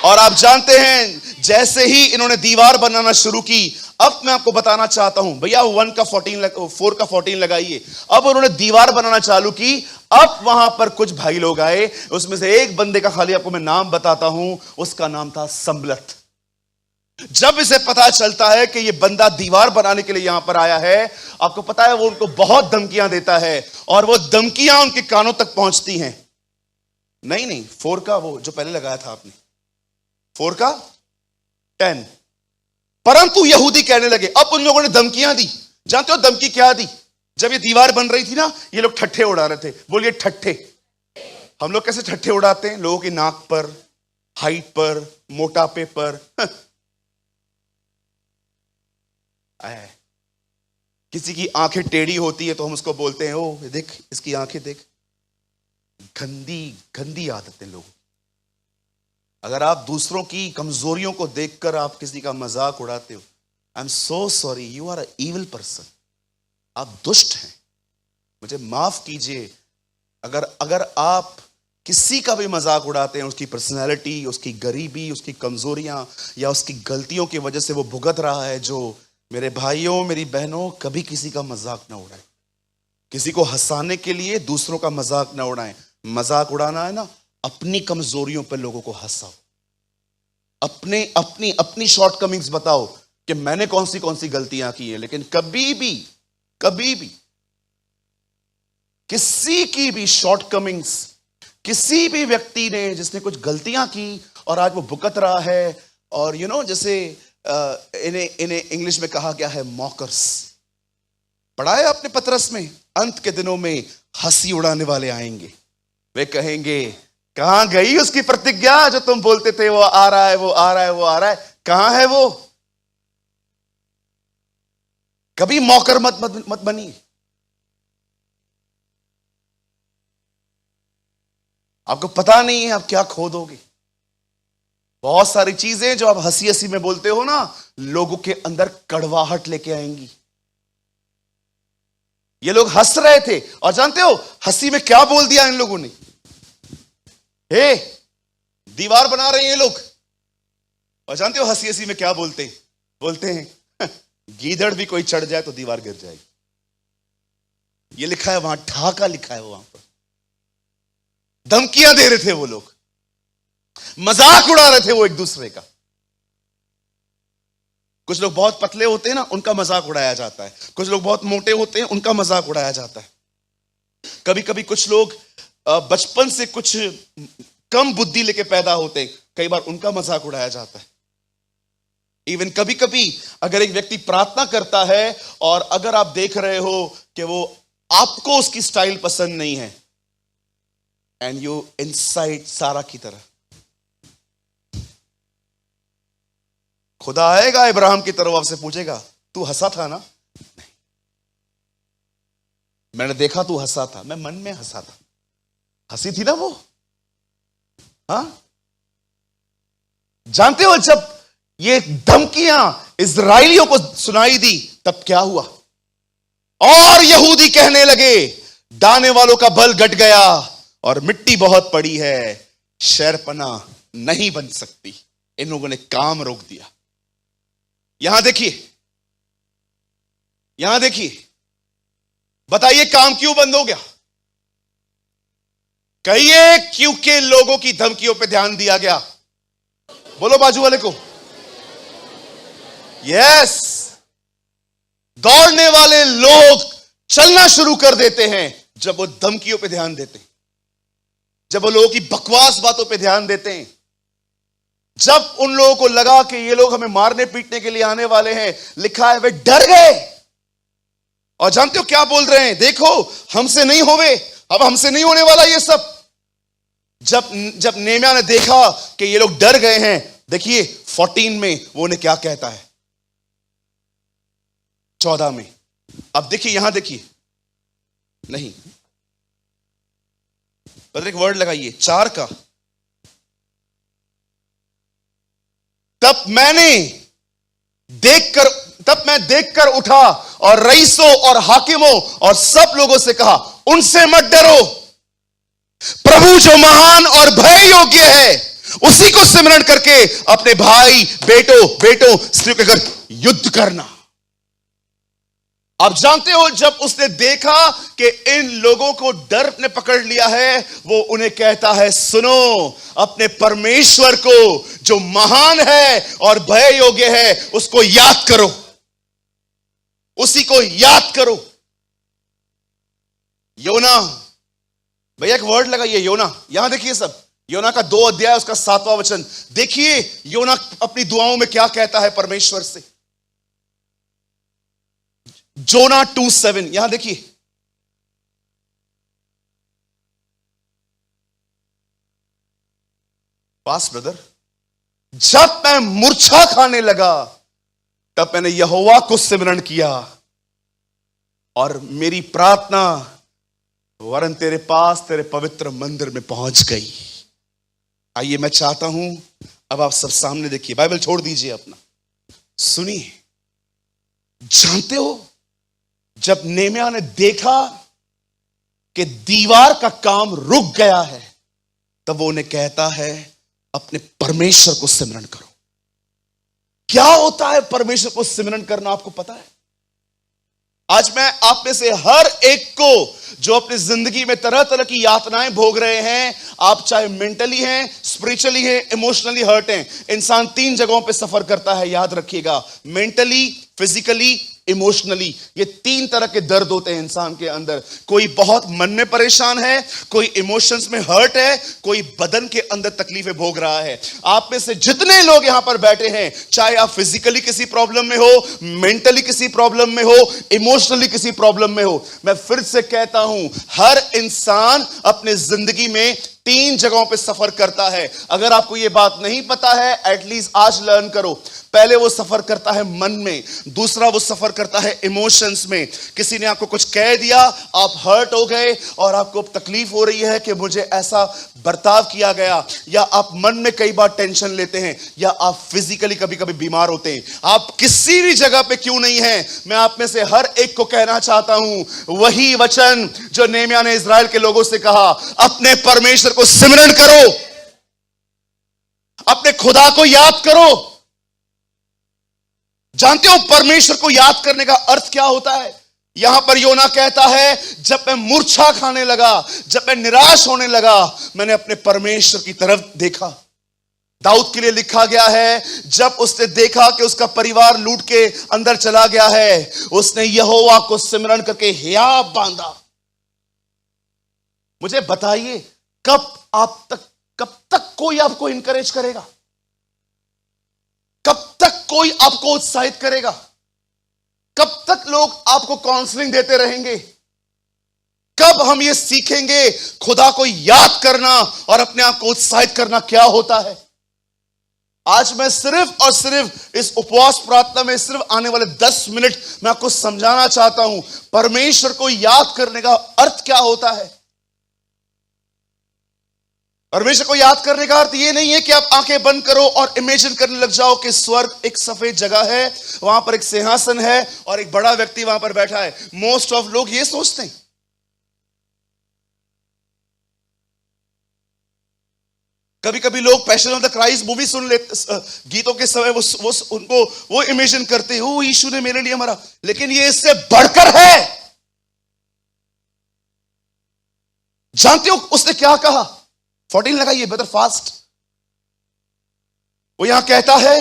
और आप जानते हैं जैसे ही इन्होंने दीवार बनाना शुरू की, अब मैं आपको बताना चाहता हूं, भैया 4 का 14 लगाइए। अब उन्होंने दीवार बनाना चालू की। अब वहां पर कुछ भाई लोग आए, उसमें से एक बंदे का खाली आपको मैं नाम बताता हूं, उसका नाम था संबलत। जब इसे पता चलता है कि यह बंदा दीवार बनाने के लिए यहां पर आया है, आपको पता है वो उनको बहुत धमकियां देता है, और वो धमकियां उनके कानों तक पहुंचती हैं। नहीं 4 का वो जो पहले लगाया था आपने, 4 का 10। परंतु यहूदी कहने लगे, अब उन लोगों ने धमकियां दी। जानते हो धमकी क्या दी? जब ये दीवार बन रही थी ना, ये लोग ठट्ठे उड़ा रहे थे। बोलिए ठट्ठे। हम लोग कैसे ठट्ठे उड़ाते हैं? लोगों की नाक पर, हाइट पर, मोटापे पर। किसी की आंखें टेढ़ी होती है तो हम उसको बोलते हैं, ओ देख इसकी आंखें देख। गंदी आदतें लोगों। अगर आप दूसरों की कमजोरियों को देखकर आप किसी का मजाक उड़ाते हो, I am so sorry, you are a evil person. आप दुष्ट हैं, मुझे माफ कीजिए। अगर आप किसी का भी मजाक उड़ाते हैं, उसकी पर्सनैलिटी, उसकी गरीबी, उसकी कमजोरियां या उसकी गलतियों की वजह से वो भुगत रहा है, जो मेरे भाइयों मेरी बहनों, कभी किसी का मजाक ना उड़ाएं। किसी को हंसाने के लिए दूसरों का मजाक ना उड़ाएं। मजाक उड़ाना है ना, अपनी कमजोरियों पर लोगों को हंसाओ, अपनी शॉर्टकमिंग्स बताओ कि मैंने कौन सी गलतियां की है, लेकिन कभी भी किसी की भी शॉर्टकमिंग्स, किसी भी व्यक्ति ने जिसने कुछ गलतियां की और आज वो भुगत रहा है, और जैसे इन्हें इंग्लिश में कहा गया है मॉकर्स। पढ़ा है आपने पतरस में, अंत के दिनों में हंसी उड़ाने वाले आएंगे। वे कहेंगे कहां गई उसकी प्रतिज्ञा जो तुम बोलते थे, वो आ रहा है, वो आ रहा है, वो आ रहा है, कहां है वो? कभी मौकर मत बनिए। आपको पता नहीं है आप क्या खो दोगे। बहुत सारी चीजें जो आप हंसी हंसी में बोलते हो ना, लोगों के अंदर कड़वाहट लेके आएंगी। ये लोग हंस रहे थे और जानते हो हंसी में क्या बोल दिया इन लोगों ने? हे, दीवार बना रहे हैं ये लोग, और जानते हो हंसी हंसी में क्या बोलते हैं गीदड़ भी कोई चढ़ जाए तो दीवार गिर जाएगी। ये लिखा है वहां, ठाका लिखा है वहां पर। धमकियां दे रहे थे वो लोग, मजाक उड़ा रहे थे वो एक दूसरे का। कुछ लोग बहुत पतले होते हैं ना, उनका मजाक उड़ाया जाता है। कुछ लोग बहुत मोटे होते हैं, उनका मजाक उड़ाया जाता है। कभी कभी कुछ लोग बचपन से कुछ कम बुद्धि लेके पैदा होते हैं, कई बार उनका मजाक उड़ाया जाता है। इवन कभी कभी अगर एक व्यक्ति प्रार्थना करता है और अगर आप देख रहे हो कि वो आपको उसकी स्टाइल पसंद नहीं है, एंड यू इनसाइड सारा की तरह, खुदा आएगा इब्राहिम की तरफ, आपसे पूछेगा तू हंसा था ना? नहीं, मैंने देखा तू हंसा था, मैं मन में हंसा था। हंसी थी ना वो? हाँ, जानते हो जब ये धमकियां इजराइलियों को सुनाई दी तब क्या हुआ? और यहूदी कहने लगे दाने वालों का बल घट गया और मिट्टी बहुत पड़ी है, शहरपना नहीं बन सकती। इन लोगों ने काम रोक दिया। यहां देखिए, बताइए काम क्यों बंद हो गया? कहिए क्योंकि लोगों की धमकियों पे ध्यान दिया गया। बोलो बाजू वाले को। यस, दौड़ने वाले लोग चलना शुरू कर देते हैं जब वो धमकियों पे ध्यान देते हैं, जब वो लोगों की बकवास बातों पे ध्यान देते हैं, जब उन लोगों को लगा कि ये लोग हमें मारने पीटने के लिए आने वाले हैं। लिखा है वे डर गए। और जानते हो क्या बोल रहे हैं? देखो हमसे नहीं होवे, अब हमसे नहीं होने वाला ये सब। जब नेहम्याह ने देखा कि ये लोग डर गए हैं, देखिए 14 में वो उन्हें क्या कहता है, 14 में। अब देखिए, यहां देखिए, नहीं बदल एक वर्ड लगाइए 4 का। तब मैं देखकर उठा और रईसों और हाकिमों और सब लोगों से कहा उनसे मत डरो, प्रभु जो महान और भय योग्य है उसी को सिमरण करके अपने भाई बेटों स्त्रियों के घर युद्ध करना। आप जानते हो जब उसने देखा कि इन लोगों को डर ने पकड़ लिया है, वो उन्हें कहता है सुनो, अपने परमेश्वर को जो महान है और भय योग्य है उसको याद करो, उसी को याद करो। योना, भैया एक वर्ड लगाइए योना। यहां देखिए सब, योना का 2 अध्याय उसका 7वां वचन देखिए। योना अपनी दुआओं में क्या कहता है परमेश्वर से। जोना 2:7 यहां देखिए। पास ब्रदर, जब मैं मूर्छा खाने लगा तब मैंने यहोवा को सिमरण किया और मेरी प्रार्थना वरन तेरे पास तेरे पवित्र मंदिर में पहुंच गई। आइए मैं चाहता हूं अब आप सब सामने देखिए, बाइबल छोड़ दीजिए अपना, सुनिए। जानते हो जब नेहम्याह ने देखा कि दीवार का काम रुक गया है, तब वो उन्हें कहता है अपने परमेश्वर को सिमरण करो। क्या होता है परमेश्वर को सिमरण करना, आपको पता है? आज मैं आप में से हर एक को जो अपनी जिंदगी में तरह तरह की यातनाएं भोग रहे हैं, आप चाहे मेंटली हैं, स्पिरिचुअली हैं, इमोशनली हर्ट हैं, इंसान 3 जगहों पे सफर करता है, याद रखिएगा। मेंटली, फिजिकली, इमोशनली, ये 3 तरह के दर्द होते हैं इंसान के अंदर। कोई बहुत मन में परेशान है, कोई इमोशंस में हर्ट है, कोई बदन के अंदर तकलीफें भोग रहा है। आप में से जितने लोग यहां पर बैठे हैं, चाहे आप फिजिकली किसी प्रॉब्लम में हो, मेंटली किसी प्रॉब्लम में हो, इमोशनली किसी प्रॉब्लम में हो, मैं फिर से कहता हूं, हर इंसान अपने जिंदगी में 3 जगहों पे सफर करता है। अगर आपको यह बात नहीं पता है, एटलीस्ट आज लर्न करो। पहले वो सफर करता है मन में, दूसरा वो सफर करता है इमोशंस में। किसी ने आपको कुछ कह दिया, आप हर्ट हो गए और आपको तकलीफ हो रही है कि मुझे ऐसा बर्ताव किया गया, या आप मन में कई बार टेंशन लेते हैं, या आप फिजिकली कभी कभी बीमार होते हैं। आप किसी भी जगह पे क्यों नहीं हैं, मैं आप में से हर एक को कहना चाहता हूं वही वचन जो नेहमिया ने इजराइल के लोगों से कहा, अपने परमेश्वर को सिमरन करो, अपने खुदा को याद करो। जानते हो परमेश्वर को याद करने का अर्थ क्या होता है? यहां पर योना कहता है, जब मैं मूर्छा खाने लगा, जब मैं निराश होने लगा, मैंने अपने परमेश्वर की तरफ देखा। दाऊद के लिए लिखा गया है, जब उसने देखा कि उसका परिवार लूट के अंदर चला गया है, उसने यहोवा को सिमरन करके हियाव बांधा। मुझे बताइए, कब तक कोई आपको इंकरेज करेगा? कब तक कोई आपको उत्साहित करेगा? कब तक लोग आपको काउंसलिंग देते रहेंगे? कब हम ये सीखेंगे खुदा को याद करना और अपने आप को उत्साहित करना क्या होता है? आज मैं सिर्फ और सिर्फ इस उपवास प्रार्थना में सिर्फ आने वाले 10 मिनट मैं आपको समझाना चाहता हूं, परमेश्वर को याद करने का अर्थ क्या होता है। परमेश्वर को याद करने का अर्थ यह नहीं है कि आप आंखें बंद करो और इमेजिन करने लग जाओ कि स्वर्ग एक सफेद जगह है, वहां पर एक सिंहासन है और एक बड़ा व्यक्ति वहां पर बैठा है। मोस्ट ऑफ लोग ये सोचते हैं। कभी कभी लोग passion of the Christ movie सुन लेते, गीतों के समय वो इमेजिन करते हैं, ओ यीशु ने मेरे लिए मरा, लेकिन ये इससे बढ़कर है। जानते हो उसने क्या कहा? 14 लगाइए, बेटर फास्ट। वो यहां कहता है,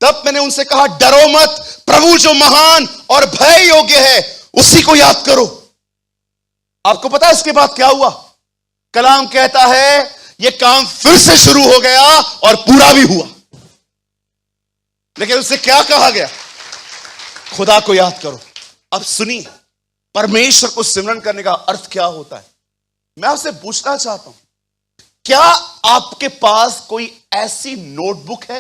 तब मैंने उनसे कहा, डरो मत, प्रभु जो महान और भय योग्य है उसी को याद करो। आपको पता है इसके बाद क्या हुआ? कलाम कहता है, यह काम फिर से शुरू हो गया और पूरा भी हुआ। लेकिन उससे क्या कहा गया? खुदा को याद करो। अब सुनिए, परमेश्वर को सिमरन करने का अर्थ क्या होता है। मैं आपसे पूछना चाहता हूं, क्या आपके पास कोई ऐसी नोटबुक है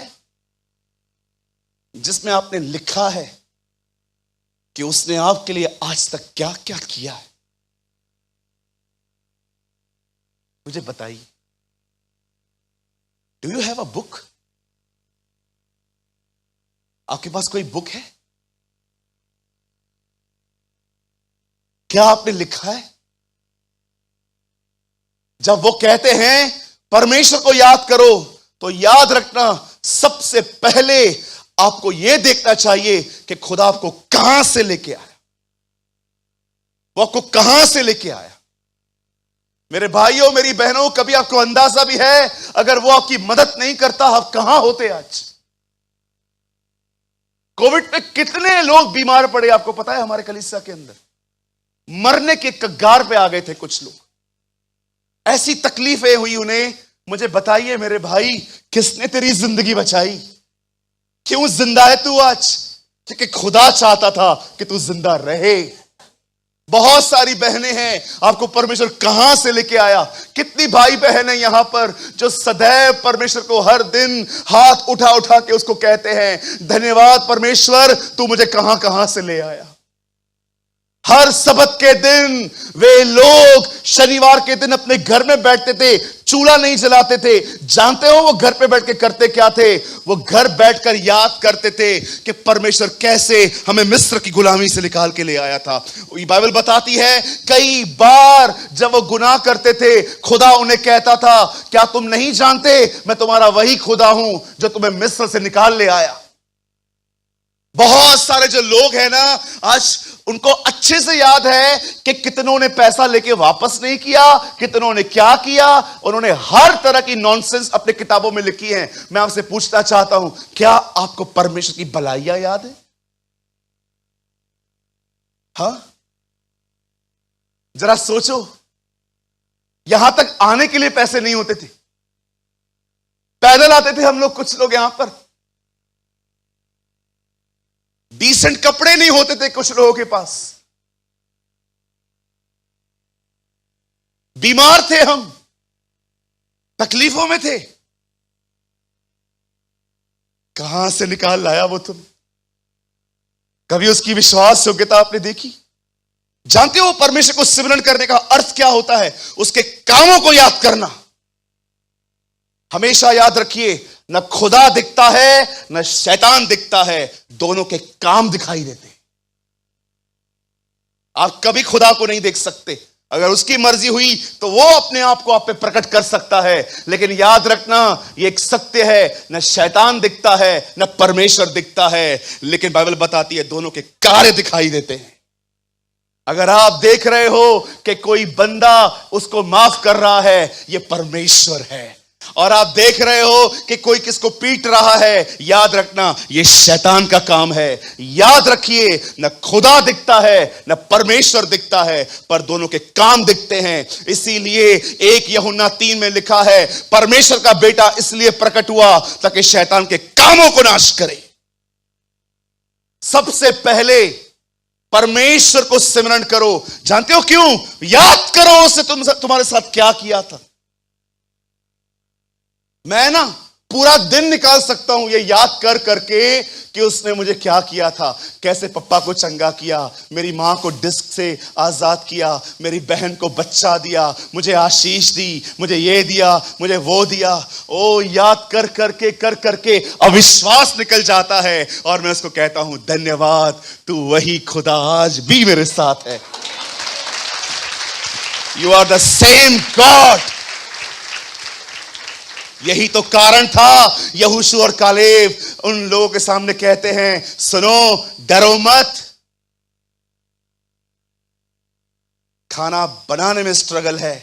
जिसमें आपने लिखा है कि उसने आपके लिए आज तक क्या क्या किया है? मुझे बताइए, do you have a book? आपके पास कोई बुक है? क्या आपने लिखा है? जब वो कहते हैं परमेश्वर को याद करो, तो याद रखना, सबसे पहले आपको यह देखना चाहिए कि खुदा आपको कहां से लेके आया। वो आपको कहां से लेके आया। मेरे भाइयों, मेरी बहनों, कभी आपको अंदाजा भी है, अगर वो आपकी मदद नहीं करता, आप कहां होते आज? कोविड में कितने लोग बीमार पड़े, आपको पता है? हमारे कलीसिया के अंदर मरने के कगार पे आ गए थे कुछ लोग। ऐसी तकलीफें हुई उन्हें। मुझे बताइए मेरे भाई, किसने तेरी जिंदगी बचाई? क्यों जिंदा है तू आज? क्योंकि खुदा चाहता था कि तू जिंदा रहे। बहुत सारी बहनें हैं, आपको परमेश्वर कहां से लेके आया। कितनी भाई बहन है यहां पर जो सदैव परमेश्वर को हर दिन हाथ उठा उठा के उसको कहते हैं, धन्यवाद परमेश्वर, तू मुझे कहां कहां से ले आया। हर सबत के दिन वे लोग शनिवार के दिन अपने घर में बैठते थे, चूल्हा नहीं जलाते थे। जानते हो वो घर पे बैठ के करते क्या थे? वो घर बैठकर याद करते थे कि परमेश्वर कैसे हमें मिस्र की गुलामी से निकाल के ले आया था। ये बाइबल बताती है, कई बार जब वो गुनाह करते थे, खुदा उन्हें कहता था, क्या तुम नहीं जानते मैं तुम्हारा वही खुदा हूं जो तुम्हें मिस्र से निकाल ले आया। बहुत सारे जो लोग हैं ना, आज उनको अच्छे से याद है कि कितनों ने पैसा लेके वापस नहीं किया, कितनों ने क्या किया। उन्होंने हर तरह की नॉनसेंस अपने किताबों में लिखी है। मैं आपसे पूछना चाहता हूं, क्या आपको परमेश्वर की भलाइयां याद है? हाँ, जरा सोचो, यहां तक आने के लिए पैसे नहीं होते थे, पैदल आते थे हम लोग, कुछ लोग यहां पर। डिसेंट कपड़े नहीं होते थे कुछ लोगों के पास, बीमार थे हम, तकलीफों में थे। कहां से निकाल लाया वो तुम? कभी उसकी विश्वास योग्यता आपने देखी? जानते हो परमेश्वर को सिमरन करने का अर्थ क्या होता है? उसके कामों को याद करना। हमेशा याद रखिए, न खुदा दिखता है न शैतान दिखता है, दोनों के काम दिखाई देते। आप कभी खुदा को नहीं देख सकते, अगर उसकी मर्जी हुई तो वो अपने आप को आप पे प्रकट कर सकता है। लेकिन याद रखना, ये एक सत्य है, न शैतान दिखता है न परमेश्वर दिखता है, लेकिन बाइबल बताती है दोनों के कार्य दिखाई देते हैं। अगर आप देख रहे हो कि कोई बंदा उसको माफ कर रहा है, ये परमेश्वर है। और आप देख रहे हो कि कोई किसको पीट रहा है, याद रखना ये शैतान का काम है। याद रखिए, न खुदा दिखता है न परमेश्वर दिखता है, पर दोनों के काम दिखते हैं। इसीलिए 1 यूहन्ना 3 में लिखा है, परमेश्वर का बेटा इसलिए प्रकट हुआ ताकि शैतान के कामों को नाश करे। सबसे पहले परमेश्वर को सिमरन करो। जानते हो क्यों? याद करो उसे तुम्हारे साथ क्या किया था। मैं ना पूरा दिन निकाल सकता हूं ये याद कर करके कि उसने मुझे क्या किया था। कैसे पप्पा को चंगा किया, मेरी मां को डिस्क से आजाद किया, मेरी बहन को बच्चा दिया, मुझे आशीष दी, मुझे ये दिया, मुझे वो दिया। ओ याद कर करके अविश्वास निकल जाता है और मैं उसको कहता हूं, धन्यवाद, तू वही खुदा आज भी मेरे साथ है। You are the same God. यही तो कारण था यहोशू और कालेब उन लोगों के सामने कहते हैं, सुनो, डरो मत। खाना बनाने में स्ट्रगल है,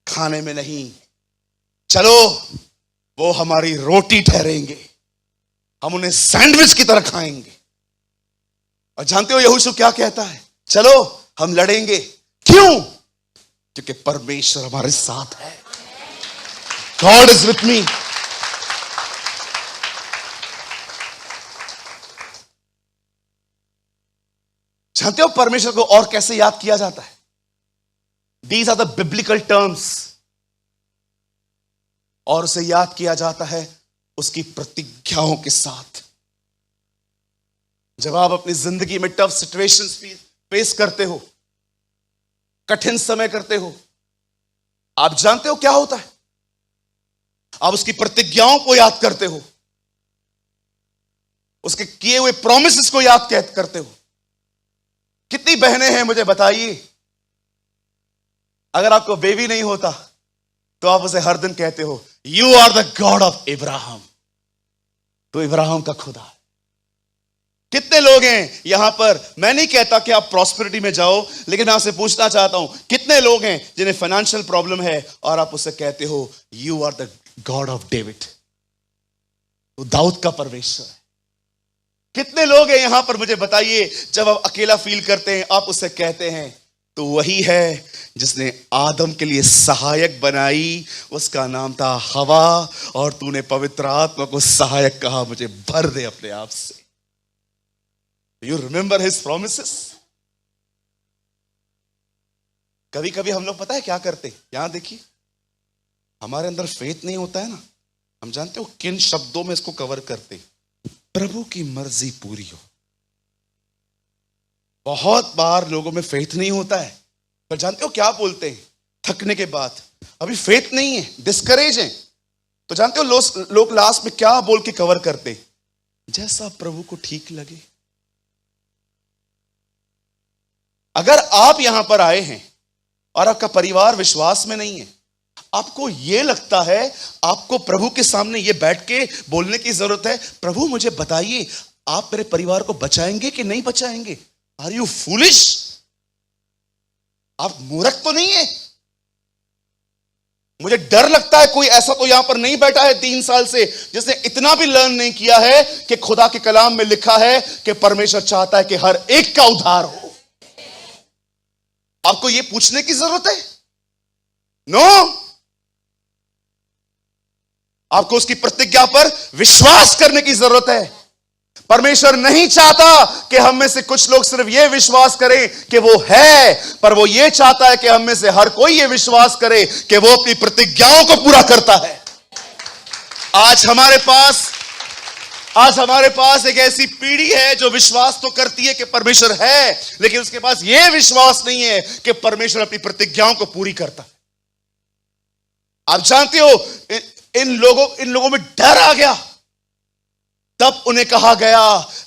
खाने में नहीं। चलो, वो हमारी रोटी ठहरेंगे, हम उन्हें सैंडविच की तरह खाएंगे। और जानते हो यहोशू क्या कहता है? चलो हम लड़ेंगे। क्यों? क्योंकि परमेश्वर हमारे साथ है। God is with me. जानते हो परमेश्वर को और कैसे याद किया जाता है? These are the biblical terms. और उसे याद किया जाता है उसकी प्रतिज्ञाओं के साथ। जब आप अपनी जिंदगी में टफ सिचुएशंस फेस करते हो, कठिन समय करते हो, आप जानते हो क्या होता है? आप उसकी प्रतिज्ञाओं को याद करते हो, उसके किए हुए प्रॉमिसेस को याद करते हो। कितनी बहनें हैं मुझे बताइए, अगर आपको बेबी नहीं होता तो आप उसे हर दिन कहते हो, you are the God of Ibrahim, तो इब्राहिम का खुदा है। कितने लोग हैं यहां पर? मैं नहीं कहता कि आप प्रॉस्पेरिटी में जाओ, लेकिन मैं आपसे पूछना चाहता हूं, कितने लोग हैं जिन्हें फाइनेंशियल प्रॉब्लम है और आप उससे कहते हो, you are the God of David, तो दाऊद का परमेश्वर है। कितने लोग हैं यहां पर मुझे बताइए, जब आप अकेला फील करते हैं आप उससे कहते हैं, तो वही है जिसने आदम के लिए सहायक बनाई, उसका नाम था हवा, और तूने पवित्र आत्मा को सहायक कहा, मुझे भर दे अपने आप से। You remember his promises. कभी कभी हम लोग पता है क्या करते हैं? यहां देखिए, हमारे अंदर फेथ नहीं होता है ना, हम जानते हो किन शब्दों में इसको कवर करते हैं? प्रभु की मर्जी पूरी हो। बहुत बार लोगों में फेथ नहीं होता है, पर जानते हो क्या बोलते हैं थकने के बाद? अभी फेथ नहीं है, डिस्करेज है, तो जानते हो लोग लास्ट में क्या बोल के कवर करते? जैसा प्रभु को ठीक लगे। अगर आप यहां पर आए हैं और आपका परिवार विश्वास में नहीं है, आपको यह लगता है आपको प्रभु के सामने ये बैठ के बोलने की जरूरत है, प्रभु मुझे बताइए आप मेरे परिवार को बचाएंगे कि नहीं बचाएंगे? Are you foolish? आप मूर्ख तो नहीं है? मुझे डर लगता है कोई ऐसा तो यहां पर नहीं बैठा है 3 साल से जिसने इतना भी लर्न नहीं किया है कि खुदा के कलाम में लिखा है कि परमेश्वर चाहता है कि हर एक का उद्धार हो। आपको यह पूछने की जरूरत है? नो। आपको उसकी प्रतिज्ञा पर विश्वास करने की जरूरत है। परमेश्वर नहीं चाहता कि हम में से कुछ लोग सिर्फ यह विश्वास करें कि वो है, पर वो ये चाहता है कि हम में से हर कोई ये विश्वास करे कि वो अपनी प्रतिज्ञाओं को पूरा करता है। आज हमारे पास एक ऐसी पीढ़ी है जो विश्वास तो करती है कि परमेश्वर है, लेकिन उसके पास यह विश्वास नहीं है कि परमेश्वर अपनी प्रतिज्ञाओं को पूरी करता है। आप जानते हो, इन लोगों में डर आ गया। तब उन्हें कहा गया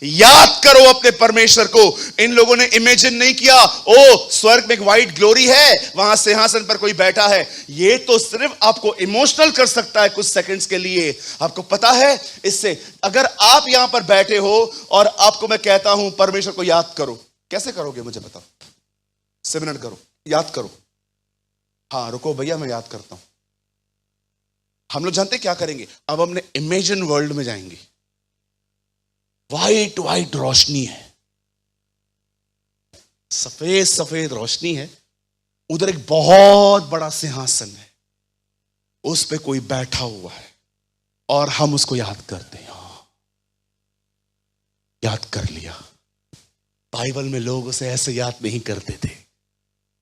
याद करो अपने परमेश्वर को। इन लोगों ने इमेजिन नहीं किया ओ स्वर्ग में एक व्हाइट ग्लोरी है, वहां सिंहासन पर कोई बैठा है। ये तो सिर्फ आपको इमोशनल कर सकता है कुछ सेकंड्स के लिए। आपको पता है, इससे अगर आप यहां पर बैठे हो और आपको मैं कहता हूं परमेश्वर को याद करो, कैसे करोगे मुझे बताओ? सिमरन करो, याद करो। हाँ रुको भैया, मैं याद करता हूं। हम लोग जानते क्या करेंगे? अब हमने इमेजिन वर्ल्ड में जाएंगे। वाइट वाइट रोशनी है, सफेद सफेद रोशनी है। उधर एक बहुत बड़ा सिंहासन है, उस पे कोई बैठा हुआ है और हम उसको याद करते हैं। याद कर लिया। बाइबल में लोग उसे ऐसे याद नहीं करते थे।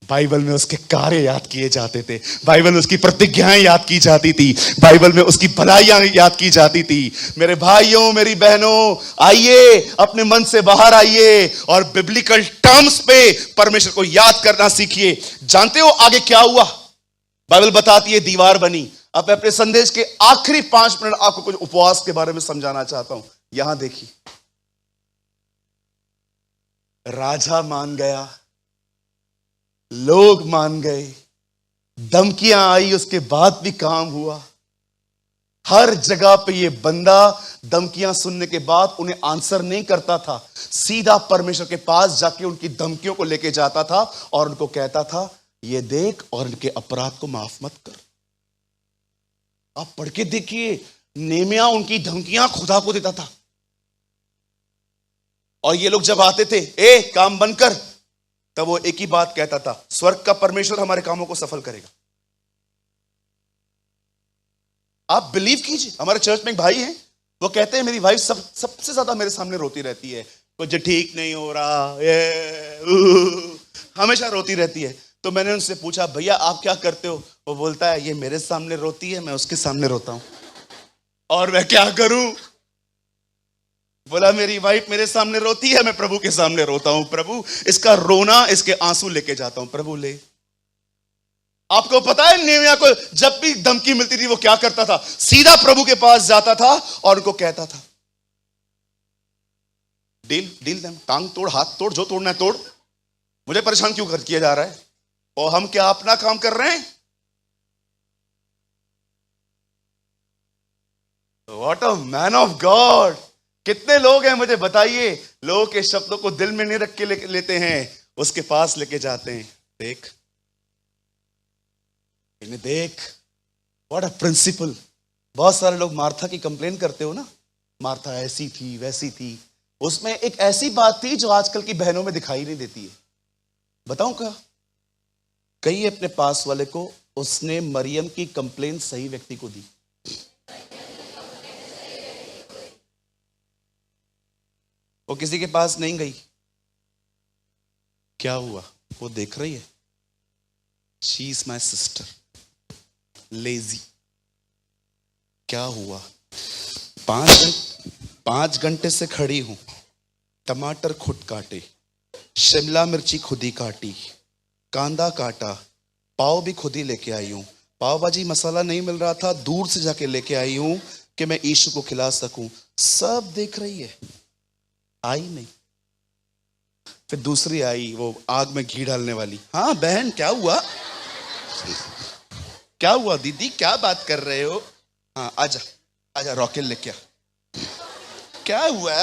बाइबल में उसके कार्य याद किए जाते थे, बाइबल में उसकी प्रतिज्ञाएं याद की जाती थी, बाइबल में उसकी भलाइयां याद की जाती थी। मेरे भाइयों मेरी बहनों, आइए अपने मन से बाहर आइए और बिब्लिकल टर्म्स पे परमेश्वर को याद करना सीखिए। जानते हो आगे क्या हुआ? बाइबल बताती है दीवार बनी। अब मैं अपने संदेश के आखिरी 5 मिनट आपको कुछ उपवास के बारे में समझाना चाहता हूं। यहां देखिए, राजा मान गया, लोग मान गए, धमकियां आई, उसके बाद भी काम हुआ। हर जगह पे ये बंदा धमकियां सुनने के बाद उन्हें आंसर नहीं करता था, सीधा परमेश्वर के पास जाके उनकी धमकियों को लेके जाता था और उनको कहता था ये देख और इनके अपराध को माफ मत कर। आप पढ़ के देखिए, नेमिया उनकी धमकियां खुदा को देता था और ये लोग जब आते थे ए काम बंद कर, तब वो एक ही बात कहता था, स्वर्ग का परमेश्वर हमारे कामों को सफल करेगा। आप बिलीव कीजिए, हमारे चर्च में एक भाई हैं, वो कहते हैं मेरी वाइफ सबसे ज्यादा मेरे सामने रोती रहती है, कुछ ठीक नहीं हो रहा, हमेशा रोती रहती है। तो मैंने उनसे पूछा भैया आप क्या करते हो? वो बोलता है ये मेरे सामने रोती है, मैं उसके सामने रोता हूं। और मैं क्या करूं? बोला मेरी वाइफ मेरे सामने रोती है, मैं प्रभु के सामने रोता हूं। प्रभु इसका रोना, इसके आंसू लेके जाता हूं, प्रभु ले। आपको पता है नेमिया को जब भी धमकी मिलती थी वो क्या करता था? सीधा प्रभु के पास जाता था और उनको कहता था डील देम, टांग तोड़, हाथ तोड़, जो तोड़ना है तोड़, मुझे परेशान क्यों किया जा रहा है? और हम क्या अपना काम कर रहे हैं? What a man of God. कितने लोग हैं मुझे बताइए, लोगों के शब्दों को दिल में नहीं रख के लेते हैं, उसके पास लेके जाते हैं। देख इन्हें देख, व्हाट अ प्रिंसिपल। बहुत सारे लोग मार्था की कंप्लेन करते हो ना, मार्था ऐसी थी वैसी थी। उसमें एक ऐसी बात थी जो आजकल की बहनों में दिखाई नहीं देती है। बताऊं क्या? कहिए अपने पास वाले को, उसने मरियम की कंप्लेन सही व्यक्ति को दी। वो किसी के पास नहीं गई। क्या हुआ? वो देख रही है, she is my sister, lazy. क्या हुआ? 5 घंटे से खड़ी हूं, टमाटर खुद काटे, शिमला मिर्ची खुद ही काटी, कांदा काटा, पाव भी खुद ही लेके आई हूं। पाव भाजी मसाला नहीं मिल रहा था, दूर से जाके लेके आई हूं कि मैं यीशु को खिला सकूं। सब देख रही है, आई नहीं। फिर दूसरी आई, वो आग में घी डालने वाली। हाँ बहन क्या हुआ? क्या हुआ दीदी, क्या बात कर रहे हो? हाँ आजा आजा, रॉकेल लेके आ। क्या हुआ?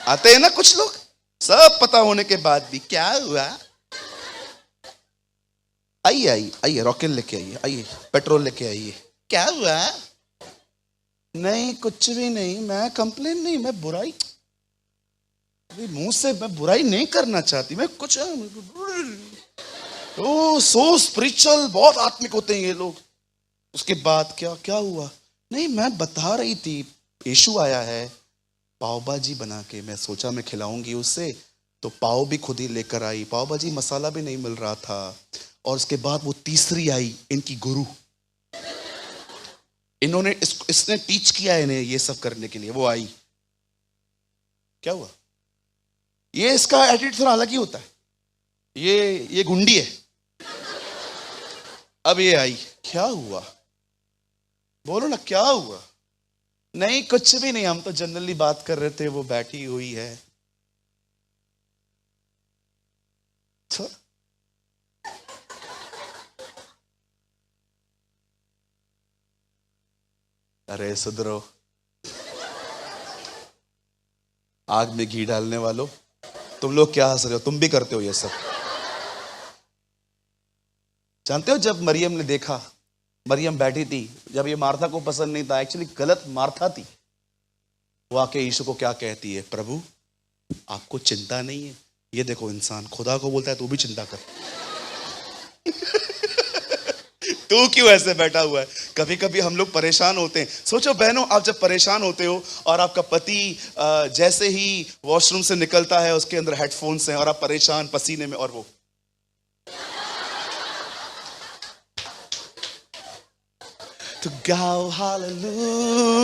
आते हैं ना कुछ लोग, सब पता होने के बाद भी क्या हुआ, आइए आइए आइए, रॉकेट लेके आइए, आइए पेट्रोल लेके आइए, क्या हुआ, नहीं कुछ भी नहीं, मैं कंप्लेन नहीं, मैं बुराई, मुंह से मैं बुराई नहीं करना चाहती, मैं कुछ ओ सो स्पिरिचुअल, बहुत आत्मिक होते हैं ये लोग। उसके बाद क्या क्या हुआ, नहीं मैं बता रही थी यीशु आया है, पाव भाजी बना के, मैं सोचा मैं खिलाऊंगी उससे, तो पाव भी खुद ही लेकर आई, पाव भाजी मसाला भी नहीं मिल रहा था। और उसके बाद वो तीसरी आई, इनकी गुरु, इन्होंने इसने टीच किया है इन्हें ये सब करने के लिए, वो आई, क्या हुआ, ये इसका एटीट्यूड थोड़ा अलग ही होता है, ये गुंडी है। अब ये आई, क्या हुआ, बोलो ना क्या हुआ, नहीं कुछ भी नहीं, हम तो जनरली बात कर रहे थे, वो बैठी हुई है। तो अरे सुधरो, आग में घी डालने वालों, तुम लोग क्या हंस रहे हो, तुम भी करते हो ये सब। जानते हो जब मरियम ने देखा, मरियम बैठी थी, जब ये मार्था को पसंद नहीं था, एक्चुअली गलत मार्था थी, वो आके यीशु को क्या कहती है, प्रभु आपको चिंता नहीं है, ये देखो इंसान खुदा को बोलता है तू भी चिंता कर। तू क्यों ऐसे बैठा हुआ है। कभी कभी हम लोग परेशान होते हैं। सोचो बहनों, आप जब परेशान होते हो और आपका पति जैसे ही वॉशरूम से निकलता है, उसके अंदर हेडफोन्स हैं और आप परेशान पसीने में, और वो तो गाओ हालेलुया,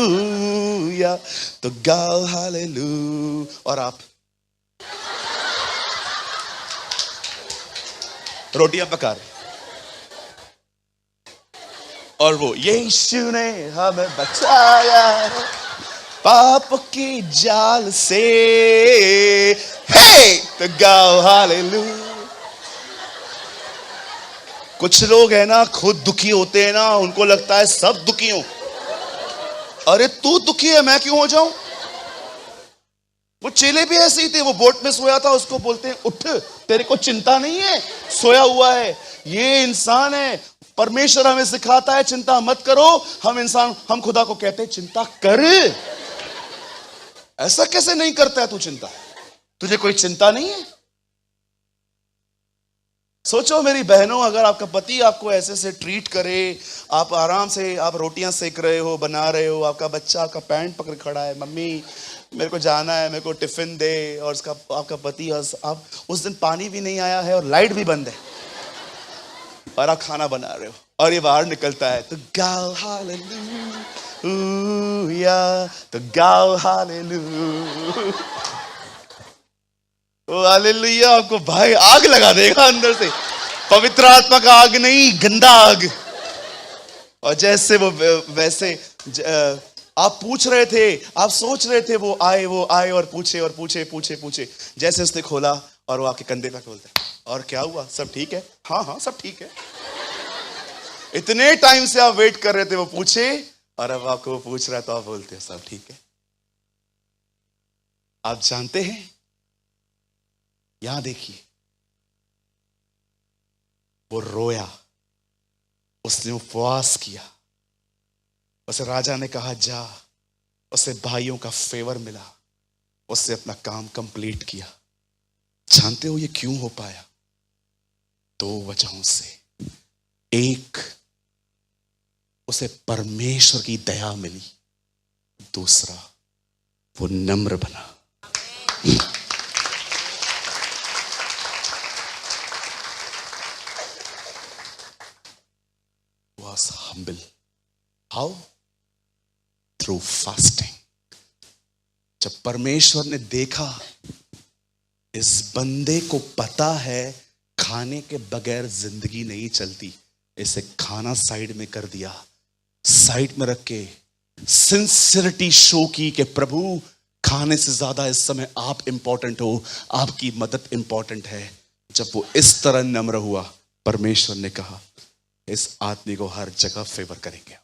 तो गाओ हालेलुया, और आप रोटियां पका रहे, और वो यीशु ने हमें बचाया पाप की जाल से, हे तो गाओ हालेलुया। कुछ लोग है ना खुद दुखी होते हैं ना, उनको लगता है सब दुखी हो, अरे तू दुखी है मैं क्यों हो जाऊं। वो चेले भी ऐसे ही थे, वो बोट में सोया था, उसको बोलते हैं उठ, तेरे को चिंता नहीं है, सोया हुआ है, ये इंसान है, परमेश्वर हमें सिखाता है चिंता मत करो, हम खुदा को कहते हैं चिंता कर। ऐसा कैसे नहीं करता है तू चिंता, तुझे कोई चिंता नहीं है। सोचो मेरी बहनों, अगर आपका पति आपको ऐसे से ट्रीट करे, आप आराम से आप रोटियां सेक रहे हो, बना रहे हो, आपका बच्चा आपका पैंट पकड़ खड़ा है, मम्मी मेरे को जाना है, मेरे को टिफिन दे, और उसका आपका पति आप उस दिन पानी भी नहीं आया है और लाइट भी बंद है और आप खाना बना रहे हो और ये बाहर निकलता है, तो गाओ हालेलुया, तो गाओ हालेलुया। ओ हालेलुया आपको भाई आग लगा देगा अंदर से, पवित्र आत्मा का आग नहीं, गंदा आग। और जैसे वो वैसे आप पूछ रहे थे, आप सोच रहे थे, वो आए और पूछे और पूछे पूछे पूछे, जैसे उसने खोला और वो आके कंधे पे बोलते, और क्या हुआ, सब ठीक है, हाँ हाँ सब ठीक है। इतने टाइम से आप वेट कर रहे थे वो पूछे, और अब आपको वो पूछ रहा है तो आप बोलते हैं सब ठीक है। आप जानते हैं, यहां देखिए, वो रोया, उसने उपवास किया, उसे राजा ने कहा जा, उसे भाइयों का फेवर मिला, उससे अपना काम कंप्लीट किया। जानते हो ये क्यों हो पाया? दो वजहों से। एक, उसे परमेश्वर की दया मिली, दूसरा वो नम्र बना। Was humble. How? Through fasting. जब परमेश्वर ने देखा इस बंदे को पता है खाने के बगैर जिंदगी नहीं चलती, इसे खाना साइड में कर दिया, साइड में रख के सिंसियरिटी शो की कि प्रभु खाने से ज्यादा इस समय आप इंपॉर्टेंट हो, आपकी मदद इंपॉर्टेंट है। जब वो इस तरह नम्र हुआ, परमेश्वर ने कहा इस आदमी को हर जगह फेवर करेंगे।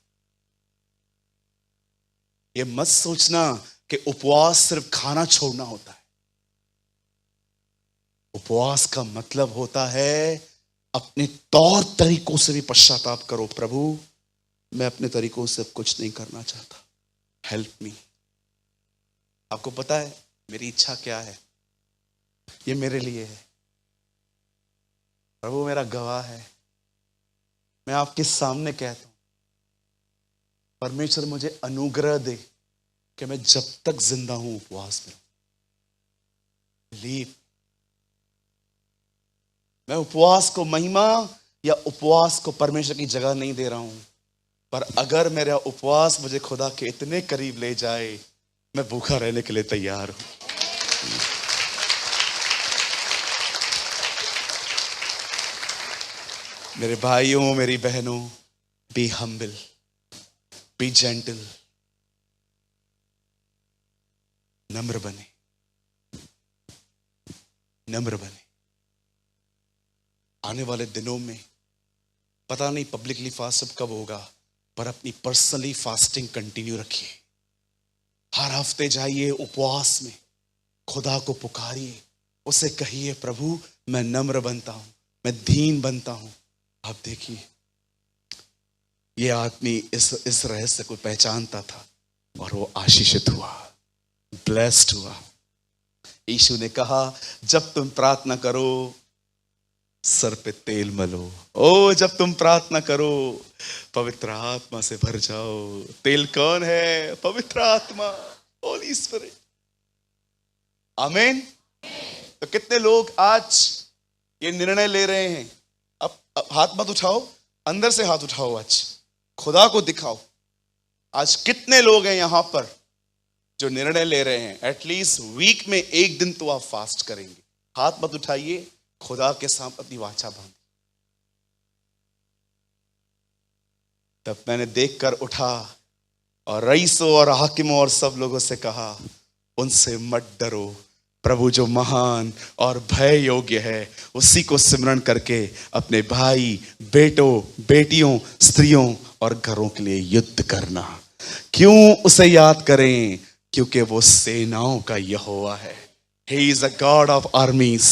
ये मत सोचना कि उपवास सिर्फ खाना छोड़ना होता है। उपवास का मतलब होता है अपने तौर तरीकों से भी पश्चाताप करो। प्रभु, मैं अपने तरीकों से अब कुछ नहीं करना चाहता, हेल्प मी। आपको पता है मेरी इच्छा क्या है? ये मेरे लिए है। प्रभु मेरा गवाह है, मैं आपके सामने कहता हूं, परमेश्वर मुझे अनुग्रह दे कि मैं जब तक जिंदा हूं उपवास में लीव। मैं उपवास को महिमा या उपवास को परमेश्वर की जगह नहीं दे रहा हूं, पर अगर मेरा उपवास मुझे खुदा के इतने करीब ले जाए, मैं भूखा रहने के लिए तैयार हूं। मेरे भाइयों, मेरी बहनों, बी हम्बल, बी जेंटल, नम्र बने, नम्र बने। आने वाले दिनों में पता नहीं पब्लिकली फास्ट कब होगा, पर अपनी पर्सनली फास्टिंग कंटिन्यू रखिए। हर हफ्ते जाइए उपवास में, खुदा को पुकारिए, उसे कहिए प्रभु मैं नम्र बनता हूं, मैं दीन बनता हूं। आप देखिए ये आदमी इस रहस्य को पहचानता था और वो आशीषित हुआ, ब्लेस्ड हुआ। यीशु ने कहा जब तुम प्रार्थना करो सर पे तेल मलो। ओ जब तुम प्रार्थना करो पवित्र आत्मा से भर जाओ। तेल कौन है? पवित्र आत्मा, होली स्पिरिट। आमीन। तो कितने लोग आज ये निर्णय ले रहे हैं? अब हाथ मत उठाओ, अंदर से हाथ उठाओ, आज खुदा को दिखाओ। आज कितने लोग हैं यहां पर जो निर्णय ले रहे हैं एटलीस्ट वीक में एक दिन तो आप फास्ट करेंगे? हाथ मत उठाइए, खुदा के सामने अपनी वाचा बांध। तब मैंने देखकर उठा और रईसों और हाकिमों और सब लोगों से कहा उनसे मत डरो, प्रभु जो महान और भय योग्य है उसी को सिमरण करके अपने भाई, बेटों, बेटियों, स्त्रियों और घरों के लिए युद्ध करना। क्यों उसे याद करें? क्योंकि वो सेनाओं का यहोवा है। He is a God of armies.